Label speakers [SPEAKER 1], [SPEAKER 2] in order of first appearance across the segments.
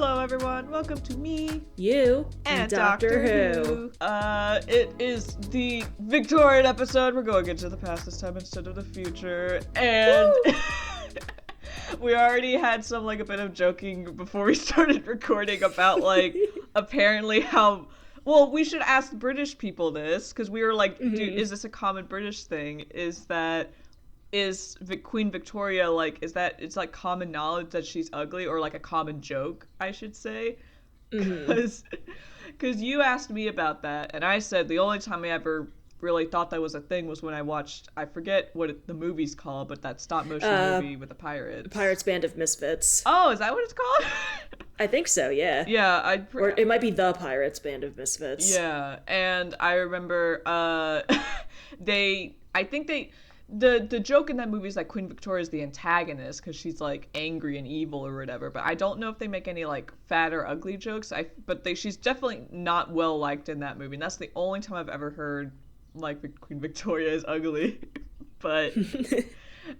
[SPEAKER 1] Hello everyone, welcome to me,
[SPEAKER 2] you,
[SPEAKER 1] and Doctor Who. It is the Victorian episode. We're going into the past this time instead of the future, and we already had some a bit of joking before we started recording about apparently how. Well, we should ask British people this, because we were like, dude, is this a common British thing? Is Queen Victoria, it's common knowledge that she's ugly, or a common joke, I should say? Because you asked me about that, and I said the only time I ever really thought that was a thing was when I watched, I forget what the movie's called, but that stop-motion movie with the pirates.
[SPEAKER 2] Pirates Band of Misfits.
[SPEAKER 1] Oh, is that what it's called?
[SPEAKER 2] I think so, yeah.
[SPEAKER 1] Yeah,
[SPEAKER 2] or it might be the Pirates Band of Misfits.
[SPEAKER 1] Yeah, and I remember, The joke in that movie is Queen Victoria is the antagonist because she's angry and evil or whatever. But I don't know if they make any fat or ugly jokes. She's definitely not well liked in that movie. And that's the only time I've ever heard Queen Victoria is ugly. But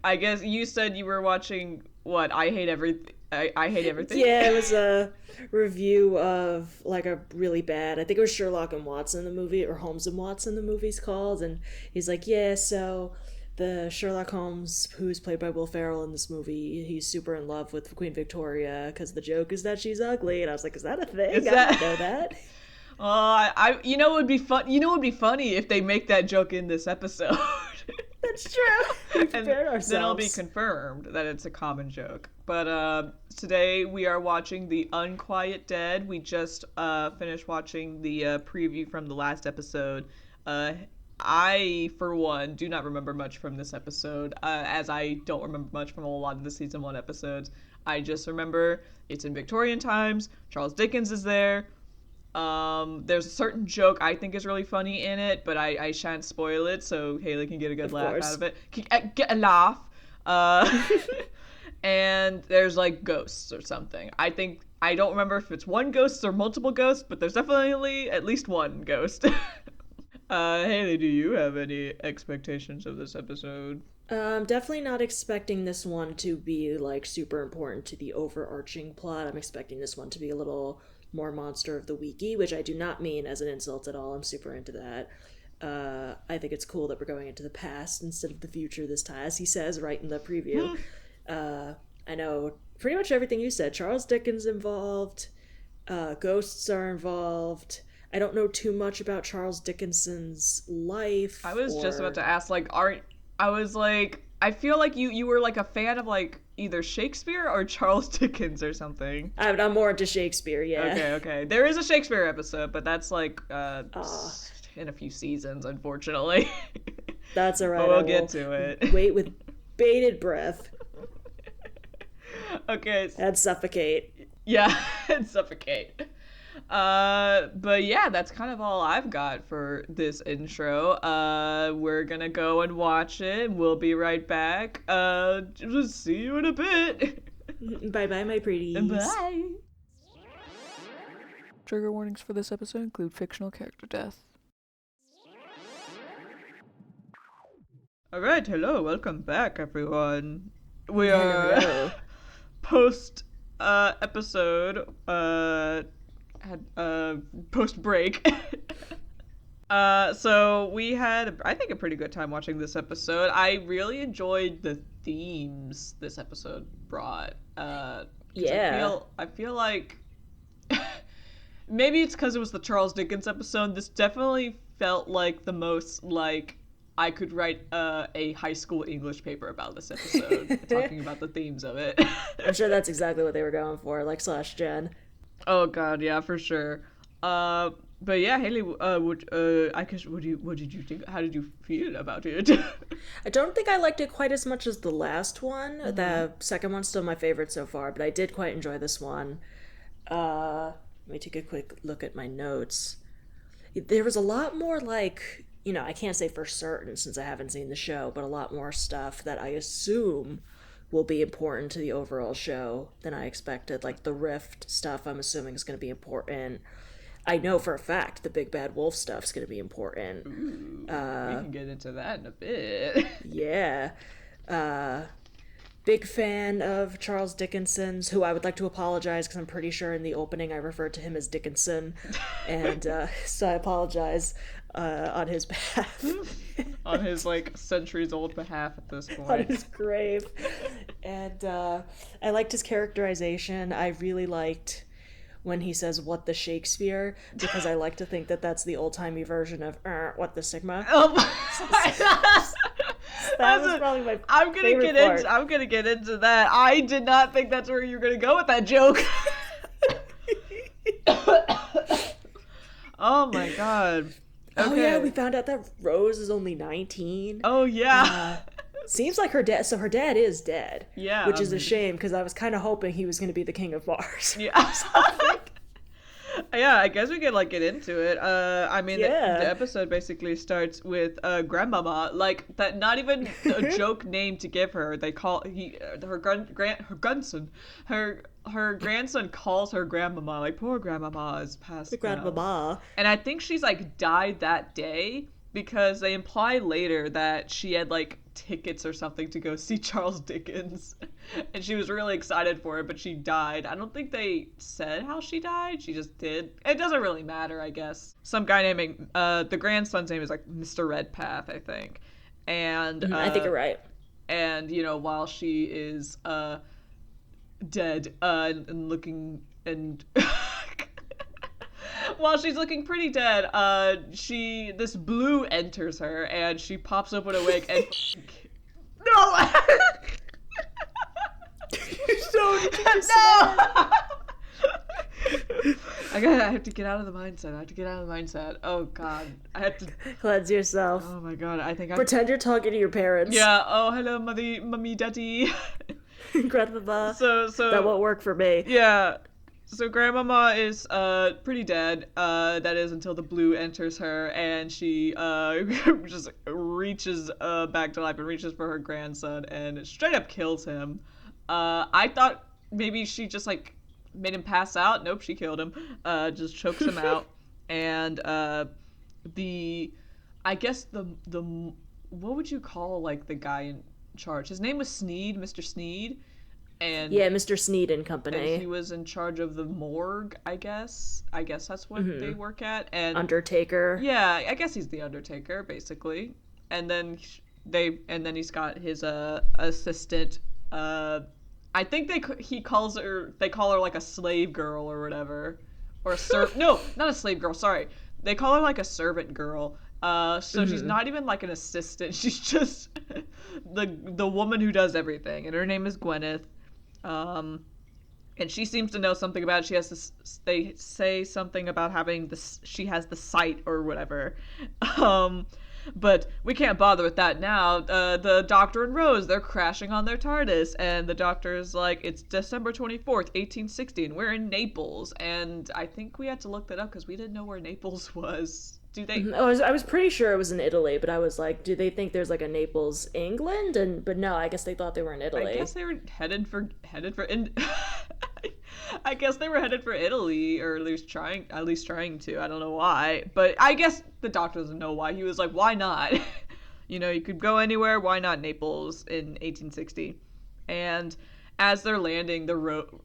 [SPEAKER 1] I guess you said you were watching what? I Hate Everything. I Hate Everything.
[SPEAKER 2] Yeah, it was a review of a really bad. I think it was Sherlock and Watson the movie, or Holmes and Watson the movie's called, and he's like, yeah, so. The Sherlock Holmes, who's played by Will Ferrell in this movie, he's super in love with Queen Victoria because the joke is that she's ugly, and I was like, "Is that a thing? I didn't know that."
[SPEAKER 1] You know, it would be fun. You know, it would be funny if they make that joke in this episode.
[SPEAKER 2] That's true. We prepared ourselves.
[SPEAKER 1] Then it'll be confirmed that it's a common joke. But today we are watching the Unquiet Dead. We just finished watching the preview from the last episode. I, for one, do not remember much from this episode, as I don't remember much from a lot of the season 1 episodes. I just remember it's in Victorian times, Charles Dickens is there, there's a certain joke I think is really funny in it, but I shan't spoil it, so Hailey can get a good laugh out of it. Get a laugh. And there's ghosts or something. I don't remember if it's one ghost or multiple ghosts, but there's definitely at least one ghost. Hailey, do you have any expectations of this episode?
[SPEAKER 2] I'm definitely not expecting this one to be, super important to the overarching plot. I'm expecting this one to be a little more Monster of the Weeky, which I do not mean as an insult at all. I'm super into that. I think it's cool that we're going into the past instead of the future this time, as he says right in the preview. I know pretty much everything you said. Charles Dickens involved. Ghosts are involved. I don't know too much about Charles Dickens's life.
[SPEAKER 1] I was just about to ask, I feel like you were a fan of either Shakespeare or Charles Dickens or something.
[SPEAKER 2] I'm more into Shakespeare, yeah.
[SPEAKER 1] Okay. There is a Shakespeare episode, but that's in a few seasons, unfortunately.
[SPEAKER 2] That's alright.
[SPEAKER 1] But we'll get to it.
[SPEAKER 2] Wait with bated breath.
[SPEAKER 1] Okay.
[SPEAKER 2] And suffocate.
[SPEAKER 1] Yeah, and suffocate. But yeah, that's kind of all I've got for this intro. We're gonna go and watch it. We'll be right back. Just see you in a bit.
[SPEAKER 2] Bye-bye, my pretties.
[SPEAKER 1] Bye. Trigger warnings for this episode include fictional character death. Alright, hello, welcome back, everyone. We are post episode post break. So we had, I think, a pretty good time watching this episode. I really enjoyed the themes this episode brought.
[SPEAKER 2] Yeah.
[SPEAKER 1] I feel like maybe it's because it was the Charles Dickens episode. This definitely felt like the most I could write a high school English paper about this episode, talking about the themes of it.
[SPEAKER 2] I'm sure that's exactly what they were going for, Slash Gen.
[SPEAKER 1] Oh god, yeah, for sure. But yeah, Hailey, what did you think? How did you feel about it?
[SPEAKER 2] I don't think I liked it quite as much as the last one. Mm-hmm. The second one's still my favorite so far, but I did quite enjoy this one. Let me take a quick look at my notes. There was a lot more I can't say for certain since I haven't seen the show, but a lot more stuff that I assume will be important to the overall show than I expected. The Rift stuff, I'm assuming, is going to be important. I know for a fact the Big Bad Wolf stuff's going to be important.
[SPEAKER 1] Ooh, we can get into that in a bit.
[SPEAKER 2] Yeah. big fan of Charles Dickenson's, who I would like to apologize because I'm pretty sure in the opening I referred to him as Dickinson, and so I apologize on his behalf.
[SPEAKER 1] On his, like, centuries-old behalf at this point.
[SPEAKER 2] On his grave. And I liked his characterization. I really liked when he says, "What the Shakespeare," because I like to think that that's the old-timey version of, "What the Sigma."
[SPEAKER 1] Oh my God.
[SPEAKER 2] That was probably my favorite part.
[SPEAKER 1] I'm gonna get into that. I did not think that's where you were gonna go with that joke. Oh my God. Okay.
[SPEAKER 2] Oh yeah, we found out that Rose is only 19.
[SPEAKER 1] Oh yeah.
[SPEAKER 2] Seems like her dad. So her dad is dead.
[SPEAKER 1] Yeah.
[SPEAKER 2] Which is a shame because I was kind of hoping he was going to be the king of Mars.
[SPEAKER 1] Yeah. Yeah, I guess we could, like, get into it. I mean, the episode basically starts with Grandmama, like, that not even a joke name to give her. They call her grandson calls her Grandmama, like, poor Grandmama is passed.
[SPEAKER 2] The Grandmama.
[SPEAKER 1] And I think she's, like, died that day because they imply later that she had, like, tickets or something to go see Charles Dickens. And she was really excited for it, but she died. I don't think they said how she died. She just did. It doesn't really matter, I guess. Some guy named, the grandson's name is, like, Mr. Redpath, I think. And,
[SPEAKER 2] I think you're right.
[SPEAKER 1] And, you know, while she is, dead, and looking, and... While she's looking pretty dead, this blue enters her, and she pops open awake, and... No!
[SPEAKER 2] No!
[SPEAKER 1] I have to get out of the mindset. Oh God, I have to
[SPEAKER 2] cleanse yourself.
[SPEAKER 1] Oh my God, I think
[SPEAKER 2] pretend you're talking to your parents.
[SPEAKER 1] Yeah. Oh, hello, mommy, daddy.
[SPEAKER 2] Grandmama.
[SPEAKER 1] So
[SPEAKER 2] that won't work for me.
[SPEAKER 1] Yeah. So Grandmama is pretty dead. That is until the blue enters her, and she just reaches back to life and reaches for her grandson and straight up kills him. I thought maybe she just, like, made him pass out. Nope, she killed him. Just chokes him out. And I guess the what would you call, like, the guy in charge? His name was Sneed, Mr. Sneed. And
[SPEAKER 2] yeah, Mr. Sneed and Company.
[SPEAKER 1] And he was in charge of the morgue, I guess. I guess that's what they work at. And
[SPEAKER 2] Undertaker.
[SPEAKER 1] Yeah, I guess he's the Undertaker, basically. And then he's got his assistant. I think they call her, like, a slave girl or whatever, or no, not a slave girl. Sorry, they call her, like, a servant girl. So she's not even, like, an assistant. She's just the woman who does everything, and her name is Gwyneth. And she seems to know something about it. She has this, they say something about having this, she has the sight or whatever. But we can't bother with that now. The Doctor and Rose, they're crashing on their TARDIS, and the Doctor is like, it's December 24th, 1860, and we're in Naples. And I think we had to look that up because we didn't know where Naples was. Do they?
[SPEAKER 2] I was pretty sure it was in Italy, but I was like, do they think there's, like, a Naples, England? But no, I guess they thought they were in Italy.
[SPEAKER 1] I guess they were headed for I guess they were headed for Italy, or at least trying to. I don't know why, but I guess the Doctor doesn't know why. He was like, why not? You know, you could go anywhere. Why not Naples in 1860? And as they're landing, the Rose.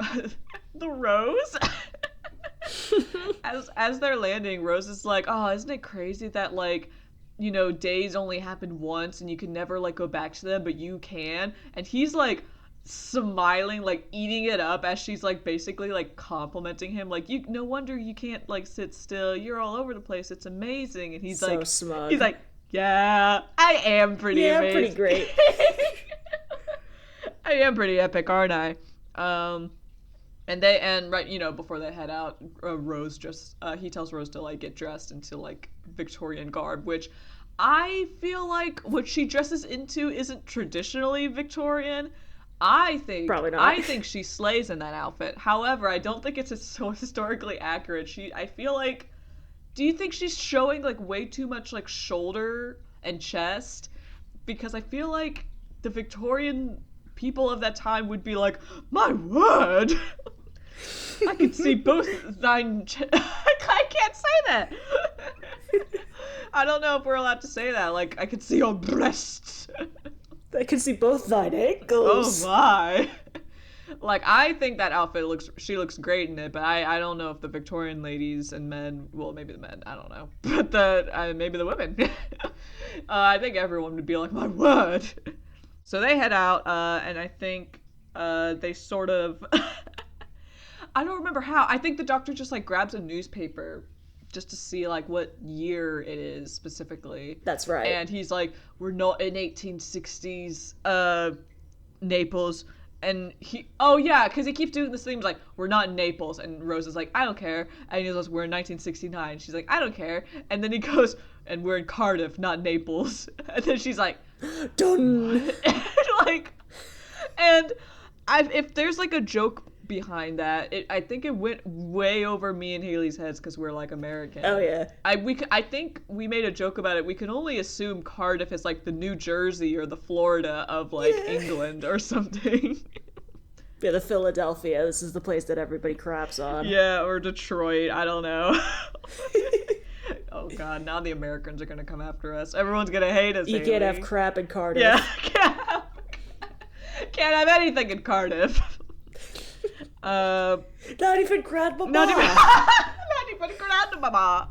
[SPEAKER 1] As they're landing, Rose is like, oh, isn't it crazy that, like, you know, days only happen once and you can never, like, go back to them, but you can. And he's, like, smiling, like, eating it up as she's, like, basically, like, complimenting him, like, no wonder you can't, like, sit still, you're all over the place, it's amazing. And he's so like
[SPEAKER 2] smug.
[SPEAKER 1] He's like, yeah, I am pretty amazing.
[SPEAKER 2] Pretty great.
[SPEAKER 1] I am pretty epic, aren't I? And right, you know, before they head out, Rose just, he tells Rose to, like, get dressed into, like, Victorian garb, which I feel like what she dresses into isn't traditionally Victorian. Probably not. I think she slays in that outfit. However, I don't think it's so historically accurate. I feel like, do you think she's showing, like, way too much, like, shoulder and chest? Because I feel like the Victorian people of that time would be like, my word, I can see both thine. I can't say that. I don't know if we're allowed to say that. Like, I could see your breasts.
[SPEAKER 2] I can see both thine
[SPEAKER 1] Oh
[SPEAKER 2] ankles.
[SPEAKER 1] my. Like, I think that outfit she looks great in it, but I don't know if the Victorian ladies and men, well, maybe the men, I don't know, but maybe the women. I think everyone would be like, my word. So they head out, and I think they sort of, I don't remember how. I think the doctor just like grabs a newspaper just to see like what year it is specifically.
[SPEAKER 2] That's right.
[SPEAKER 1] And he's like, we're not in 1860s Naples. And because he keeps doing this thing like, we're not in Naples. And Rose is like, I don't care. And he goes, we're in 1969. She's like, I don't care. And then he goes, and we're in Cardiff, not Naples. And then she's like,
[SPEAKER 2] done.
[SPEAKER 1] If there's like a joke behind that, I think it went way over me and Hailey's heads because we're like American.
[SPEAKER 2] Oh yeah.
[SPEAKER 1] I think we made a joke about it. We can only assume Cardiff is like the New Jersey or the Florida of like England or something.
[SPEAKER 2] Yeah, the Philadelphia. This is the place that everybody craps on.
[SPEAKER 1] Yeah, or Detroit. I don't know. Oh god, now the Americans are gonna come after us. Everyone's gonna hate us.
[SPEAKER 2] You
[SPEAKER 1] Hailey.
[SPEAKER 2] can't have crap in Cardiff.
[SPEAKER 1] Yeah, can't have anything in Cardiff.
[SPEAKER 2] Not even grandmama.
[SPEAKER 1] Not even grandmama.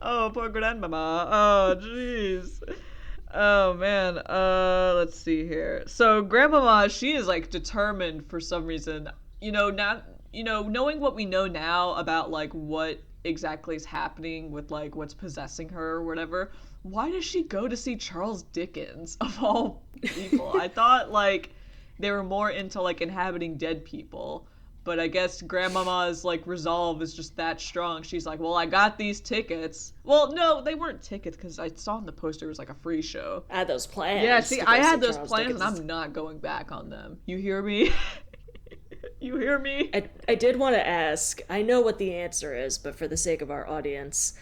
[SPEAKER 1] Oh, poor grandmama. Oh, jeez. Oh man. Let's see here. So grandmama, she is like determined for some reason. Knowing what we know now about like what exactly is happening with like what's possessing her or whatever. Why does she go to see Charles Dickens of all people? I thought like they were more into like inhabiting dead people. But I guess grandmama's like resolve is just that strong. She's like, well, I got these tickets. Well, no, they weren't tickets because I saw in the poster it was like a free show.
[SPEAKER 2] I had those plans.
[SPEAKER 1] Yeah, see, I had those plans
[SPEAKER 2] Dickens.
[SPEAKER 1] and I'm not going back on them. You hear me? You hear me?
[SPEAKER 2] I did want to ask, I know what the answer is, but for the sake of our audience,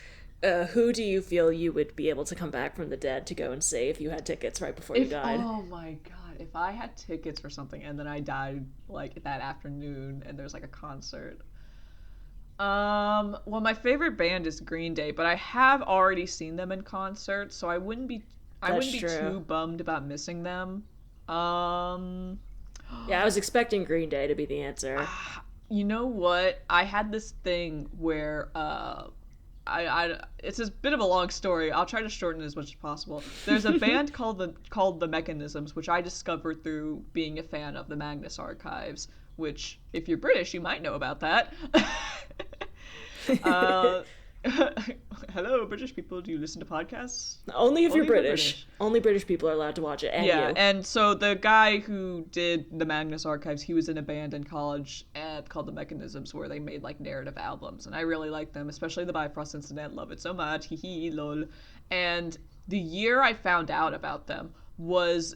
[SPEAKER 2] who do you feel you would be able to come back from the dead to go and see if you had tickets right before you died?
[SPEAKER 1] Oh my god. If I had tickets for something and then I died like that afternoon and there's like a concert. Well, my favorite band is Green Day, but I have already seen them in concert, so I wouldn't be too bummed about missing them.
[SPEAKER 2] Yeah, I was expecting Green Day to be the answer.
[SPEAKER 1] You know what? I had this thing where it's a bit of a long story. I'll try to shorten it as much as possible. There's a band called the Mechanisms, which I discovered through being a fan of the Magnus Archives, which, if you're British, you might know about that. Hello, British people. Do you listen to podcasts?
[SPEAKER 2] Only if you're British. Only British people are allowed to watch it. And
[SPEAKER 1] yeah,
[SPEAKER 2] you.
[SPEAKER 1] And so the guy who did the Magnus Archives, he was in a band in college called the Mechanisms, where they made like narrative albums, and I really like them, especially the Bifrost Incident. Love it so much. Hee hee lol. And the year I found out about them was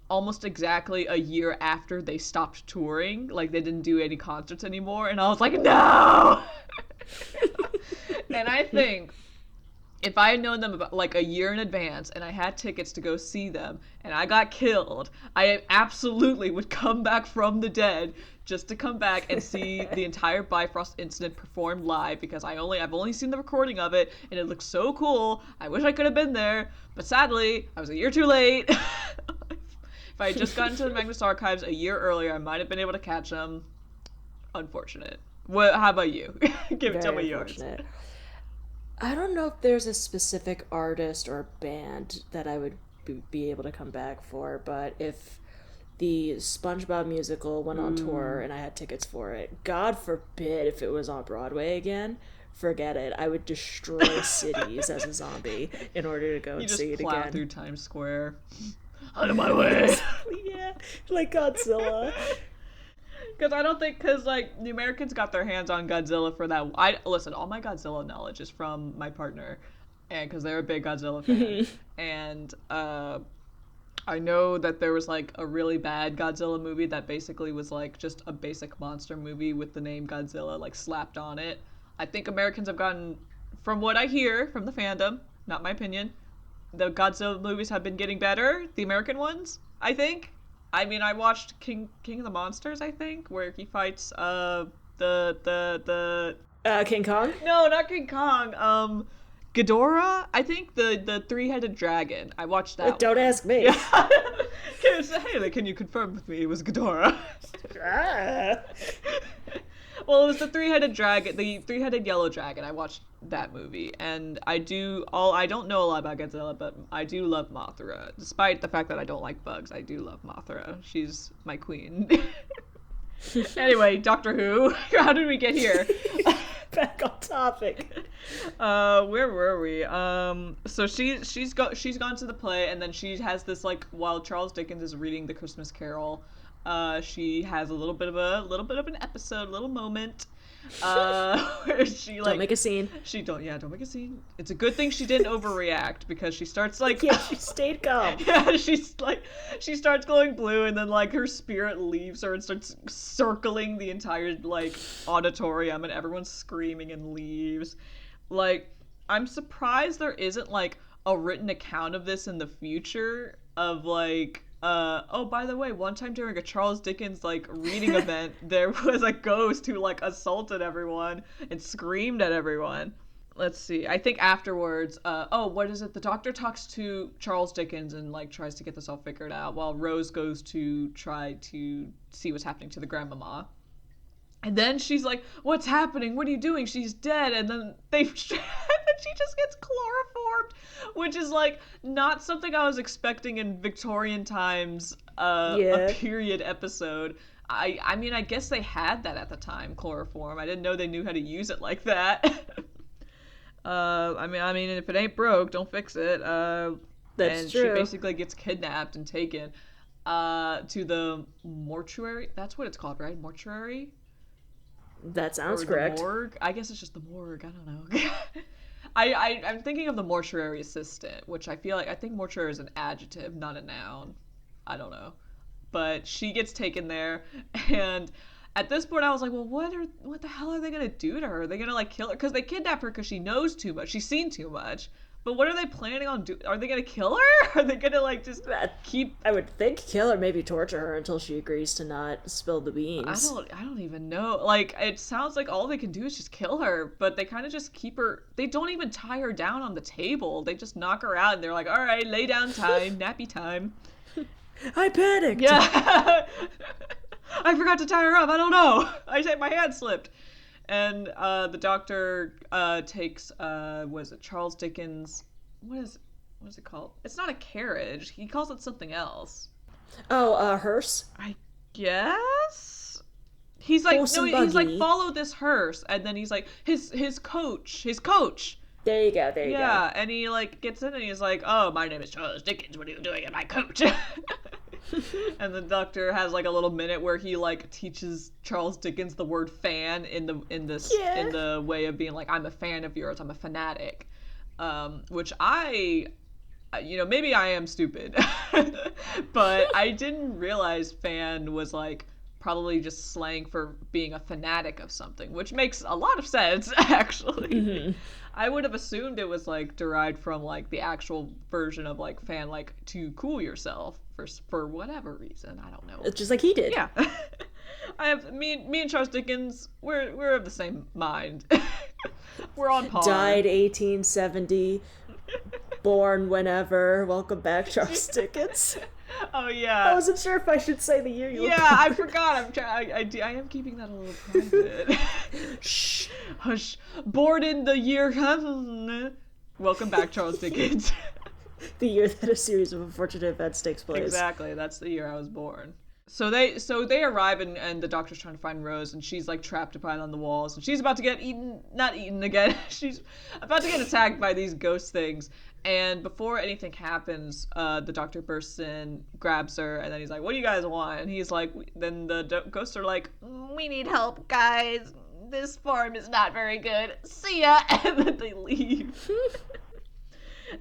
[SPEAKER 1] almost exactly a year after they stopped touring. Like, they didn't do any concerts anymore, and I was like, no. And I think if I had known them about like a year in advance and I had tickets to go see them and I got killed, I absolutely would come back from the dead just to come back and see the entire Bifrost Incident performed live, because I've only seen the recording of it and it looks so cool. I wish I could have been there, but sadly I was a year too late. If I had just gotten to the Magnus Archives a year earlier, I might have been able to catch them. Unfortunate. How about you? Tell me yours.
[SPEAKER 2] I don't know if there's a specific artist or band that I would be able to come back for, but if the SpongeBob musical went on tour and I had tickets for it, God forbid if it was on Broadway again, forget it. I would destroy cities as a zombie in order to go and see it again.
[SPEAKER 1] You just plow through Times Square. Out of my way.
[SPEAKER 2] Yeah, like Godzilla.
[SPEAKER 1] Because like the Americans got their hands on Godzilla for that. Listen, all my Godzilla knowledge is from my partner, and because they're a big Godzilla fan. And I know that there was like a really bad Godzilla movie that basically was like just a basic monster movie with the name Godzilla like slapped on it. I think Americans have gotten, from what I hear from the fandom, not my opinion, the Godzilla movies have been getting better. The American ones, I think. I mean, I watched King of the Monsters, I think, where he fights
[SPEAKER 2] King Kong?
[SPEAKER 1] No, not King Kong. Ghidorah? I think the three-headed dragon. I watched that.
[SPEAKER 2] Don't ask me.
[SPEAKER 1] Yeah. Hailey, can you confirm with me it was Ghidorah? Well, it was the three-headed dragon, the three-headed yellow dragon. I watched that movie, and I don't know a lot about Godzilla, but I do love Mothra. Despite the fact that I don't like bugs, I do love Mothra. She's my queen. Anyway, Doctor Who. How did we get here?
[SPEAKER 2] Back on topic.
[SPEAKER 1] Where were we? So she's gone to the play, and then she has this, like, while Charles Dickens is reading The Christmas Carol, she has a little bit of an episode, a little moment, where she, like,
[SPEAKER 2] Don't make a scene.
[SPEAKER 1] Don't make a scene. It's a good thing she didn't overreact, because she starts, like,
[SPEAKER 2] Yeah, she stayed calm.
[SPEAKER 1] yeah, she starts glowing blue, and then, like, her spirit leaves her and starts circling the entire, like, auditorium, and everyone's screaming and leaves. Like, I'm surprised there isn't, like, a written account of this in the future of, like, oh, by the way, one time during a Charles Dickens, like, reading event, there was a ghost who, like, assaulted everyone and screamed at everyone. Let's see. I think afterwards, what is it? The doctor talks to Charles Dickens and, like, tries to get this all figured out, while Rose goes to try to see what's happening to the grandmama. And then she's like, what's happening? What are you doing? She's dead. And then she just gets chloroformed, which is, like, not something I was expecting in Victorian times, a period episode. I mean, I guess they had that at the time, chloroform. I didn't know they knew how to use it like that. I mean, if it ain't broke, don't fix it.
[SPEAKER 2] That's true.
[SPEAKER 1] She basically gets kidnapped and taken to the mortuary. That's what it's called, right? Mortuary?
[SPEAKER 2] That sounds
[SPEAKER 1] or
[SPEAKER 2] correct.
[SPEAKER 1] The morgue? I guess it's just the morgue. I don't know. I'm thinking of the mortuary assistant, which I think mortuary is an adjective, not a noun. I don't know. But she gets taken there, and at this point I was like, well, what the hell are they gonna do to her? Are they gonna, like, kill her? Because they kidnap her because she knows too much. She's seen too much. But what are they planning on doing? Are they gonna kill her? Are they gonna, like, just keep...
[SPEAKER 2] I would think kill her, maybe torture her until she agrees to not spill the beans.
[SPEAKER 1] I don't even know. Like, it sounds like all they can do is just kill her, but they kind of just keep her... They don't even tie her down on the table. They just knock her out, and they're like, all right, lay down time, nappy time.
[SPEAKER 2] I panicked!
[SPEAKER 1] Yeah! I forgot to tie her up, I don't know! My hand slipped. And the doctor takes, was it Charles Dickens? What is it called? It's not a carriage. He calls it something else.
[SPEAKER 2] Oh, hearse?
[SPEAKER 1] I guess? He's like,
[SPEAKER 2] Horse
[SPEAKER 1] no,
[SPEAKER 2] and
[SPEAKER 1] he's like,
[SPEAKER 2] buggy.
[SPEAKER 1] follow this hearse. And then he's like, his coach.
[SPEAKER 2] There you go, there you go.
[SPEAKER 1] Yeah, and he, like, gets in and he's like, oh, my name is Charles Dickens. What are you doing in my coach? And the doctor has, like, a little minute where he, like, teaches Charles Dickens the word fan in the way of being like, I'm a fan of yours, I'm a fanatic, which maybe I am stupid, but I didn't realize fan was, like, probably just slang for being a fanatic of something, which makes a lot of sense, actually. Mm-hmm. I would have assumed it was, like, derived from, like, the actual version of, like, fan, like, to cool yourself for whatever reason. I don't know.
[SPEAKER 2] It's just like he did.
[SPEAKER 1] Yeah. Me and Charles Dickens, we're of the same mind. We're on par.
[SPEAKER 2] Died 1870. Born whenever. Welcome back, Charles Dickens.
[SPEAKER 1] Oh, yeah.
[SPEAKER 2] I wasn't sure if I should say the year you were born.
[SPEAKER 1] I forgot. I am keeping that a little private.
[SPEAKER 2] Shh.
[SPEAKER 1] Hush. Born in the year... Welcome back, Charles Dickens.
[SPEAKER 2] The year that a series of unfortunate events takes place.
[SPEAKER 1] Exactly. That's the year I was born. So they arrive, and the doctor's trying to find Rose, and she's, like, trapped behind on the walls, and she's about to get not eaten again. She's about to get attacked by these ghost things. And before anything happens, the doctor bursts in, grabs her, and then he's like, what do you guys want? And he's like, then the ghosts are like, we need help, guys. This farm is not very good. See ya! And then they leave.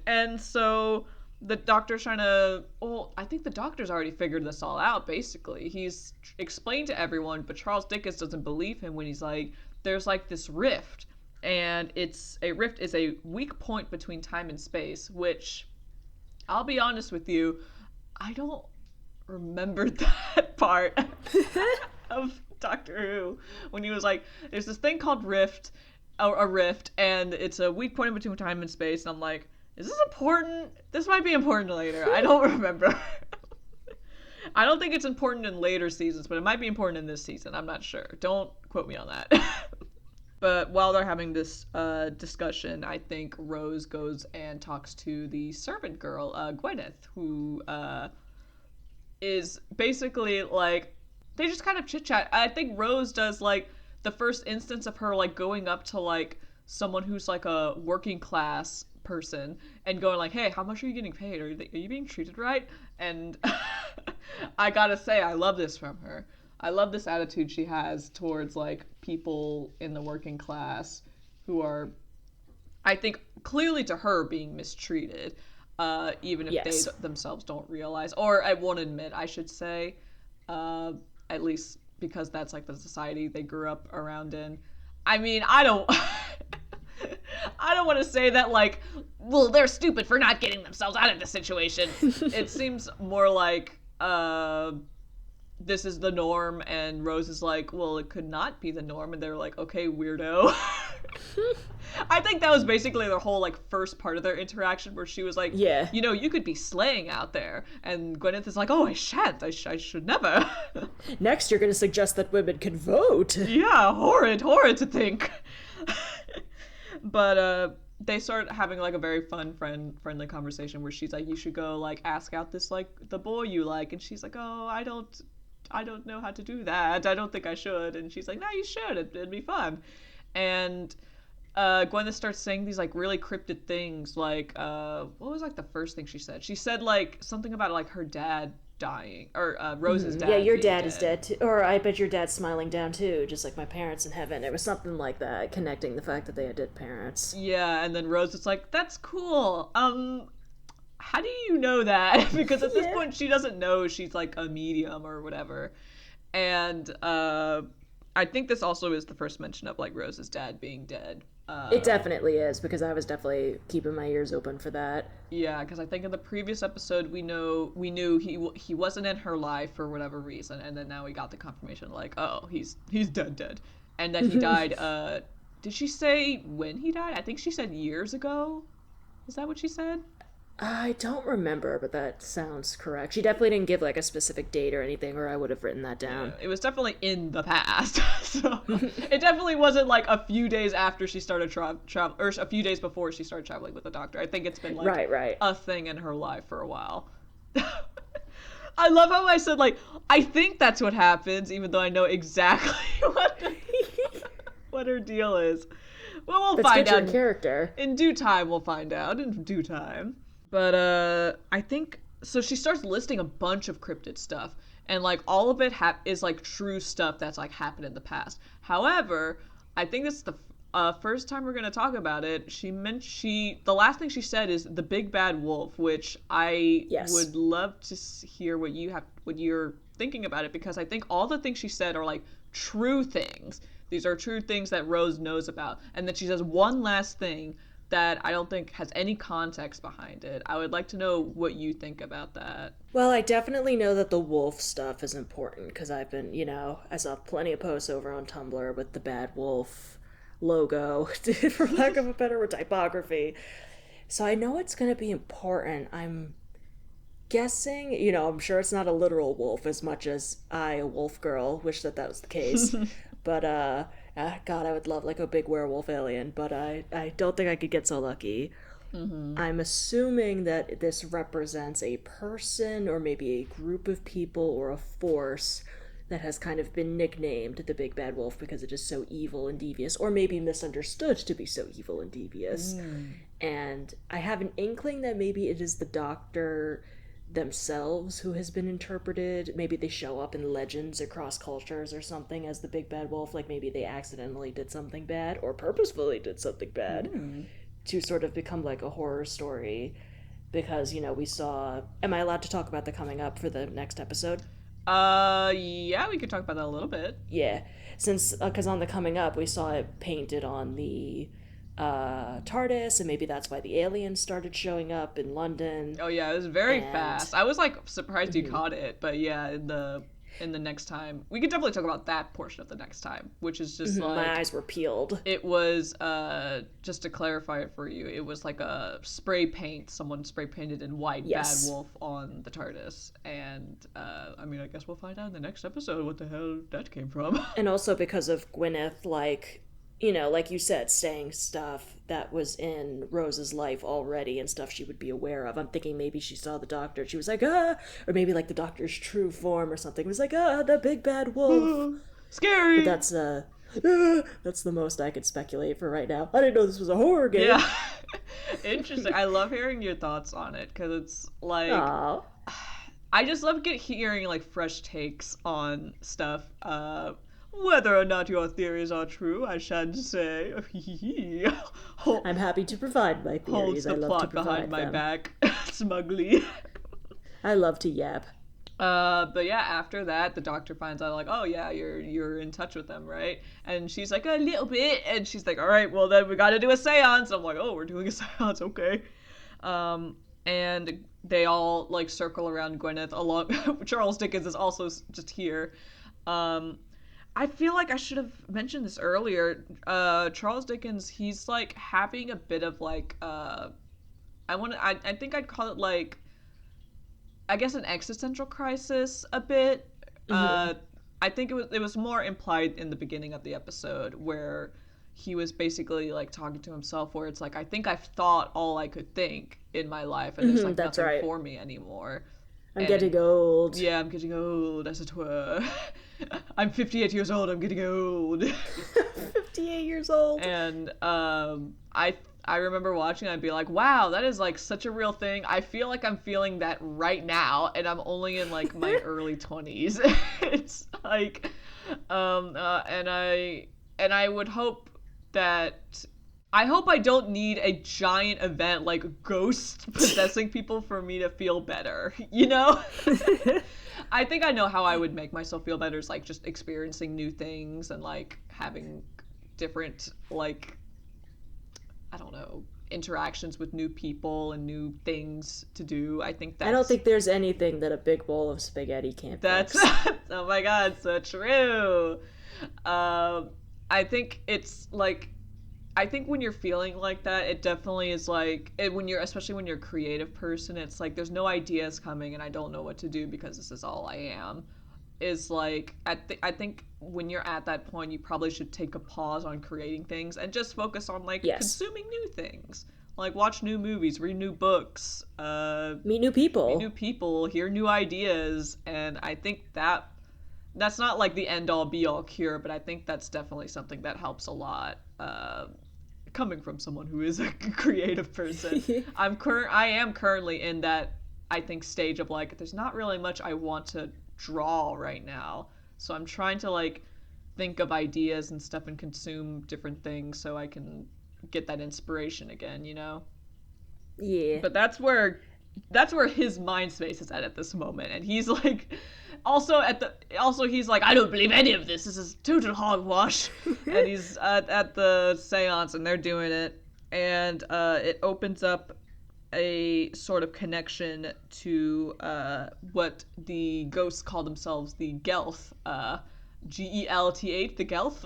[SPEAKER 1] And so the doctor's trying to... Well, I think the doctor's already figured this all out, basically. He's explained to everyone, but Charles Dickens doesn't believe him when he's like, there's, like, this rift. And a rift is a weak point between time and space, which, I'll be honest with you, I don't remember that part of Doctor Who. When he was like, there's this thing called rift, or a rift, and it's a weak point between time and space, and I'm like, is this important? This might be important later. I don't remember. I don't think it's important in later seasons, but it might be important in this season. I'm not sure. Don't quote me on that. But while they're having this discussion, I think Rose goes and talks to the servant girl, Gwyneth, who is basically like, they just kind of chit chat. I think Rose does like the first instance of her like going up to like someone who's like a working class person and going like, hey, how much are you getting paid? Are you being treated right? And I gotta say, I love this from her. I love this attitude she has towards like people in the working class who are, I think, clearly to her being mistreated, even if they themselves don't realize, or I won't admit, I should say, at least because that's like the society they grew up around in. I mean, I don't want to say that like, well, they're stupid for not getting themselves out of the situation. It seems more like this is the norm, and Rose is like, well, it could not be the norm, and they're like, okay, weirdo. I think that was basically their whole like first part of their interaction, where she was like, yeah, you know, you could be slaying out there, and Gwyneth is like, oh, I shan't, I should never.
[SPEAKER 2] Next you're gonna suggest that women can vote.
[SPEAKER 1] Yeah, horrid to think. But they start having like a very fun friendly conversation where she's like, you should go like ask out this like the boy you like, and she's like, oh, I don't know how to do that, I don't think I should. And she's like, no, you should, it'd be fun. And Gwyneth starts saying these like really cryptid things, like what was like the first thing she said? She said like something about like her dad dying, or Rose's dad.
[SPEAKER 2] Yeah, your dad is dead too, or I bet your dad's smiling down too, just like my parents in heaven. It was something like that, connecting the fact that they had dead parents.
[SPEAKER 1] Yeah, and then Rose is like, that's cool. How do you know that? Because at this point she doesn't know she's like a medium or whatever. And I think this also is the first mention of like Rose's dad being dead.
[SPEAKER 2] It definitely is, because I was definitely keeping my ears open for that.
[SPEAKER 1] Yeah, because I think in the previous episode we knew he wasn't in her life for whatever reason, and then now we got the confirmation like, oh, he's dead, and that he died. Did she say when he died? I think she said years ago. Is that what she said?
[SPEAKER 2] I don't remember, but that sounds correct. She definitely didn't give like a specific date or anything, or I would have written that down.
[SPEAKER 1] Yeah, it was definitely in the past. So it definitely wasn't like a few days after she started travel, or a few days before she started traveling with the doctor. I think it's been like a thing in her life for a while. I love how I said like, I think that's what happens, even though I know exactly what her deal is. Well, we'll find out.
[SPEAKER 2] Character.
[SPEAKER 1] In due time, we'll find out. In due time. But I think, so she starts listing a bunch of cryptid stuff, and like all of it is like true stuff that's like happened in the past. However, I think this is the first time we're going to talk about it. The last thing she said is the big bad wolf, which I would love to hear what you're thinking about it, because I think all the things she said are like true things. These are true things that Rose knows about, and then she says one last thing that I don't think has any context behind it. I would like to know what you think about that.
[SPEAKER 2] Well, I definitely know that the wolf stuff is important, because I've been, I saw plenty of posts over on Tumblr with the bad wolf logo, for lack of a better word, typography. So I know it's going to be important. I'm guessing, I'm sure it's not a literal wolf as much as I, a wolf girl, wish that was the case. But, God, I would love, like, a big werewolf alien, but I don't think I could get so lucky. Mm-hmm. I'm assuming that this represents a person, or maybe a group of people, or a force that has kind of been nicknamed the Big Bad Wolf because it is so evil and devious, or maybe misunderstood to be so evil and devious. And I have an inkling that maybe it is the Doctor themselves who has been interpreted. Maybe they show up in legends across cultures or something as the Big Bad Wolf, like maybe they accidentally did something bad or purposefully did something bad to sort of become like a horror story. Because, we saw... Am I allowed to talk about the coming up for the next episode?
[SPEAKER 1] Yeah, we could talk about that a little bit.
[SPEAKER 2] Yeah, since, because on the coming up, we saw it painted on the TARDIS, and maybe that's why the aliens started showing up in London.
[SPEAKER 1] Oh yeah, it was very fast. I was like surprised you caught it, but yeah, in the next time. We could definitely talk about that portion of the next time, which is just like...
[SPEAKER 2] My eyes were peeled.
[SPEAKER 1] It was, just to clarify it for you, it was like a spray paint. Someone spray painted in white Bad Wolf on the TARDIS. And, I mean, I guess we'll find out in the next episode what the hell that came from.
[SPEAKER 2] And also because of Gwyneth, like, you know, like you said, saying stuff that was in Rose's life already and stuff she would be aware of. I'm thinking maybe she saw the Doctor. She was like, ah! Or maybe like the Doctor's true form or something. It was like, ah, the big bad wolf.
[SPEAKER 1] Scary!
[SPEAKER 2] But that's the most I could speculate for right now. I didn't know this was a horror game.
[SPEAKER 1] Yeah. Interesting. I love hearing your thoughts on it, because it's like... Aww. I just love hearing, like, fresh takes on stuff. Whether or not your theories are true, I shan't say.
[SPEAKER 2] I'm happy to provide my theories.
[SPEAKER 1] Holds the
[SPEAKER 2] I love
[SPEAKER 1] plot
[SPEAKER 2] to provide
[SPEAKER 1] behind my
[SPEAKER 2] them.
[SPEAKER 1] back, smugly.
[SPEAKER 2] I love to yap.
[SPEAKER 1] But yeah, after that, the Doctor finds out, like, oh yeah, you're in touch with them, right? And she's like, a little bit. And she's like, all right, well then we gotta do a seance. I'm like, oh, we're doing a seance, okay. And they all, like, circle around Gwyneth along. Charles Dickens is also just here. I feel like I should have mentioned this earlier. Charles Dickens, he's, like, having a bit of, like, I think I'd call it, like, I guess an existential crisis a bit. Mm-hmm. I think it was more implied in the beginning of the episode, where he was basically, like, talking to himself, where it's like, I think I've thought all I could think in my life, and there's, like, nothing for me anymore.
[SPEAKER 2] I'm getting old.
[SPEAKER 1] Yeah, I'm getting old, as it were. I'm 58 years old, I'm getting old.
[SPEAKER 2] 58 years old.
[SPEAKER 1] And I remember watching, I'd be like, wow, that is, like, such a real thing. I feel like I'm feeling that right now, and I'm only in, like, my early 20s. It's like, and I would hope that... I hope I don't need a giant event like ghosts possessing people for me to feel better, you know? I think I know how I would make myself feel better, is like just experiencing new things and like having different, like, I don't know, interactions with new people and new things to do. I don't
[SPEAKER 2] think there's anything that a big bowl of spaghetti can't fix.
[SPEAKER 1] Oh my god, so true. I think it's like, I think when you're feeling like that, it definitely is like, especially when you're a creative person, it's like there's no ideas coming and I don't know what to do because this is all I am. Is like, I think when you're at that point, you probably should take a pause on creating things and just focus on like consuming new things. Like watch new movies, read new books,
[SPEAKER 2] meet new
[SPEAKER 1] people, hear new ideas, and I think that's not like the end all be all cure, but I think that's definitely something that helps a lot. Coming from someone who is a creative person. I am currently in that, I think, stage of like, there's not really much I want to draw right now. So I'm trying to like think of ideas and stuff and consume different things so I can get that inspiration again, you know?
[SPEAKER 2] Yeah.
[SPEAKER 1] But that's where his mind space is at this moment. And he's like, also he's like, I don't believe any of this. This is total hogwash. And he's at the seance and they're doing it. And it opens up a sort of connection to what the ghosts call themselves, the Gelth. Gelth, the Gelth.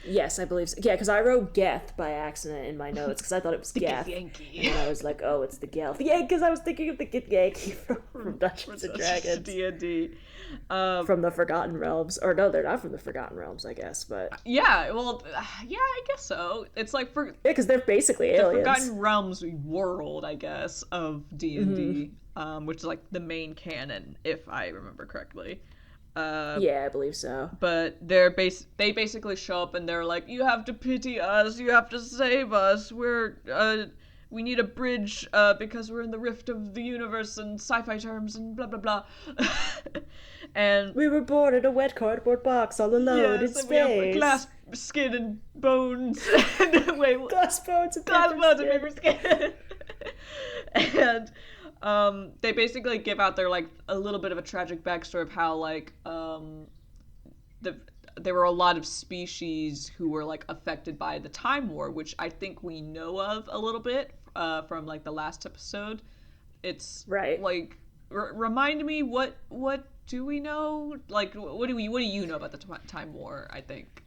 [SPEAKER 2] Yes, I believe so. Yeah, because I wrote Geth by accident in my notes because I thought it was Geth.
[SPEAKER 1] Githyanki.
[SPEAKER 2] And I was like, oh, it's the Gelth. Yeah, because I was thinking of the Githyanki from Dungeons and Dragons.
[SPEAKER 1] D&D.
[SPEAKER 2] From the Forgotten Realms. Or no, they're not from the Forgotten Realms, I guess, but...
[SPEAKER 1] Yeah, well, yeah, I guess so. It's like...
[SPEAKER 2] Yeah, because they're basically aliens.
[SPEAKER 1] The Forgotten Realms world, I guess, of D&D, which is like the main canon, if I remember correctly.
[SPEAKER 2] Yeah, I believe so.
[SPEAKER 1] But they basically show up and they're like, you have to pity us, you have to save us, we need a bridge, because we're in the rift of the universe and sci-fi terms and blah blah blah. And
[SPEAKER 2] we were born in a wet cardboard box all alone in space. We have
[SPEAKER 1] glass skin and bones. Wait,
[SPEAKER 2] glass bones and paper skin.
[SPEAKER 1] And they basically give out their like a little bit of a tragic backstory of how like there were a lot of species who were like affected by the Time War, which I think we know of a little bit from like the last episode. It's
[SPEAKER 2] right.
[SPEAKER 1] Like remind me what do we know? Like, what do you know about the Time War, I think?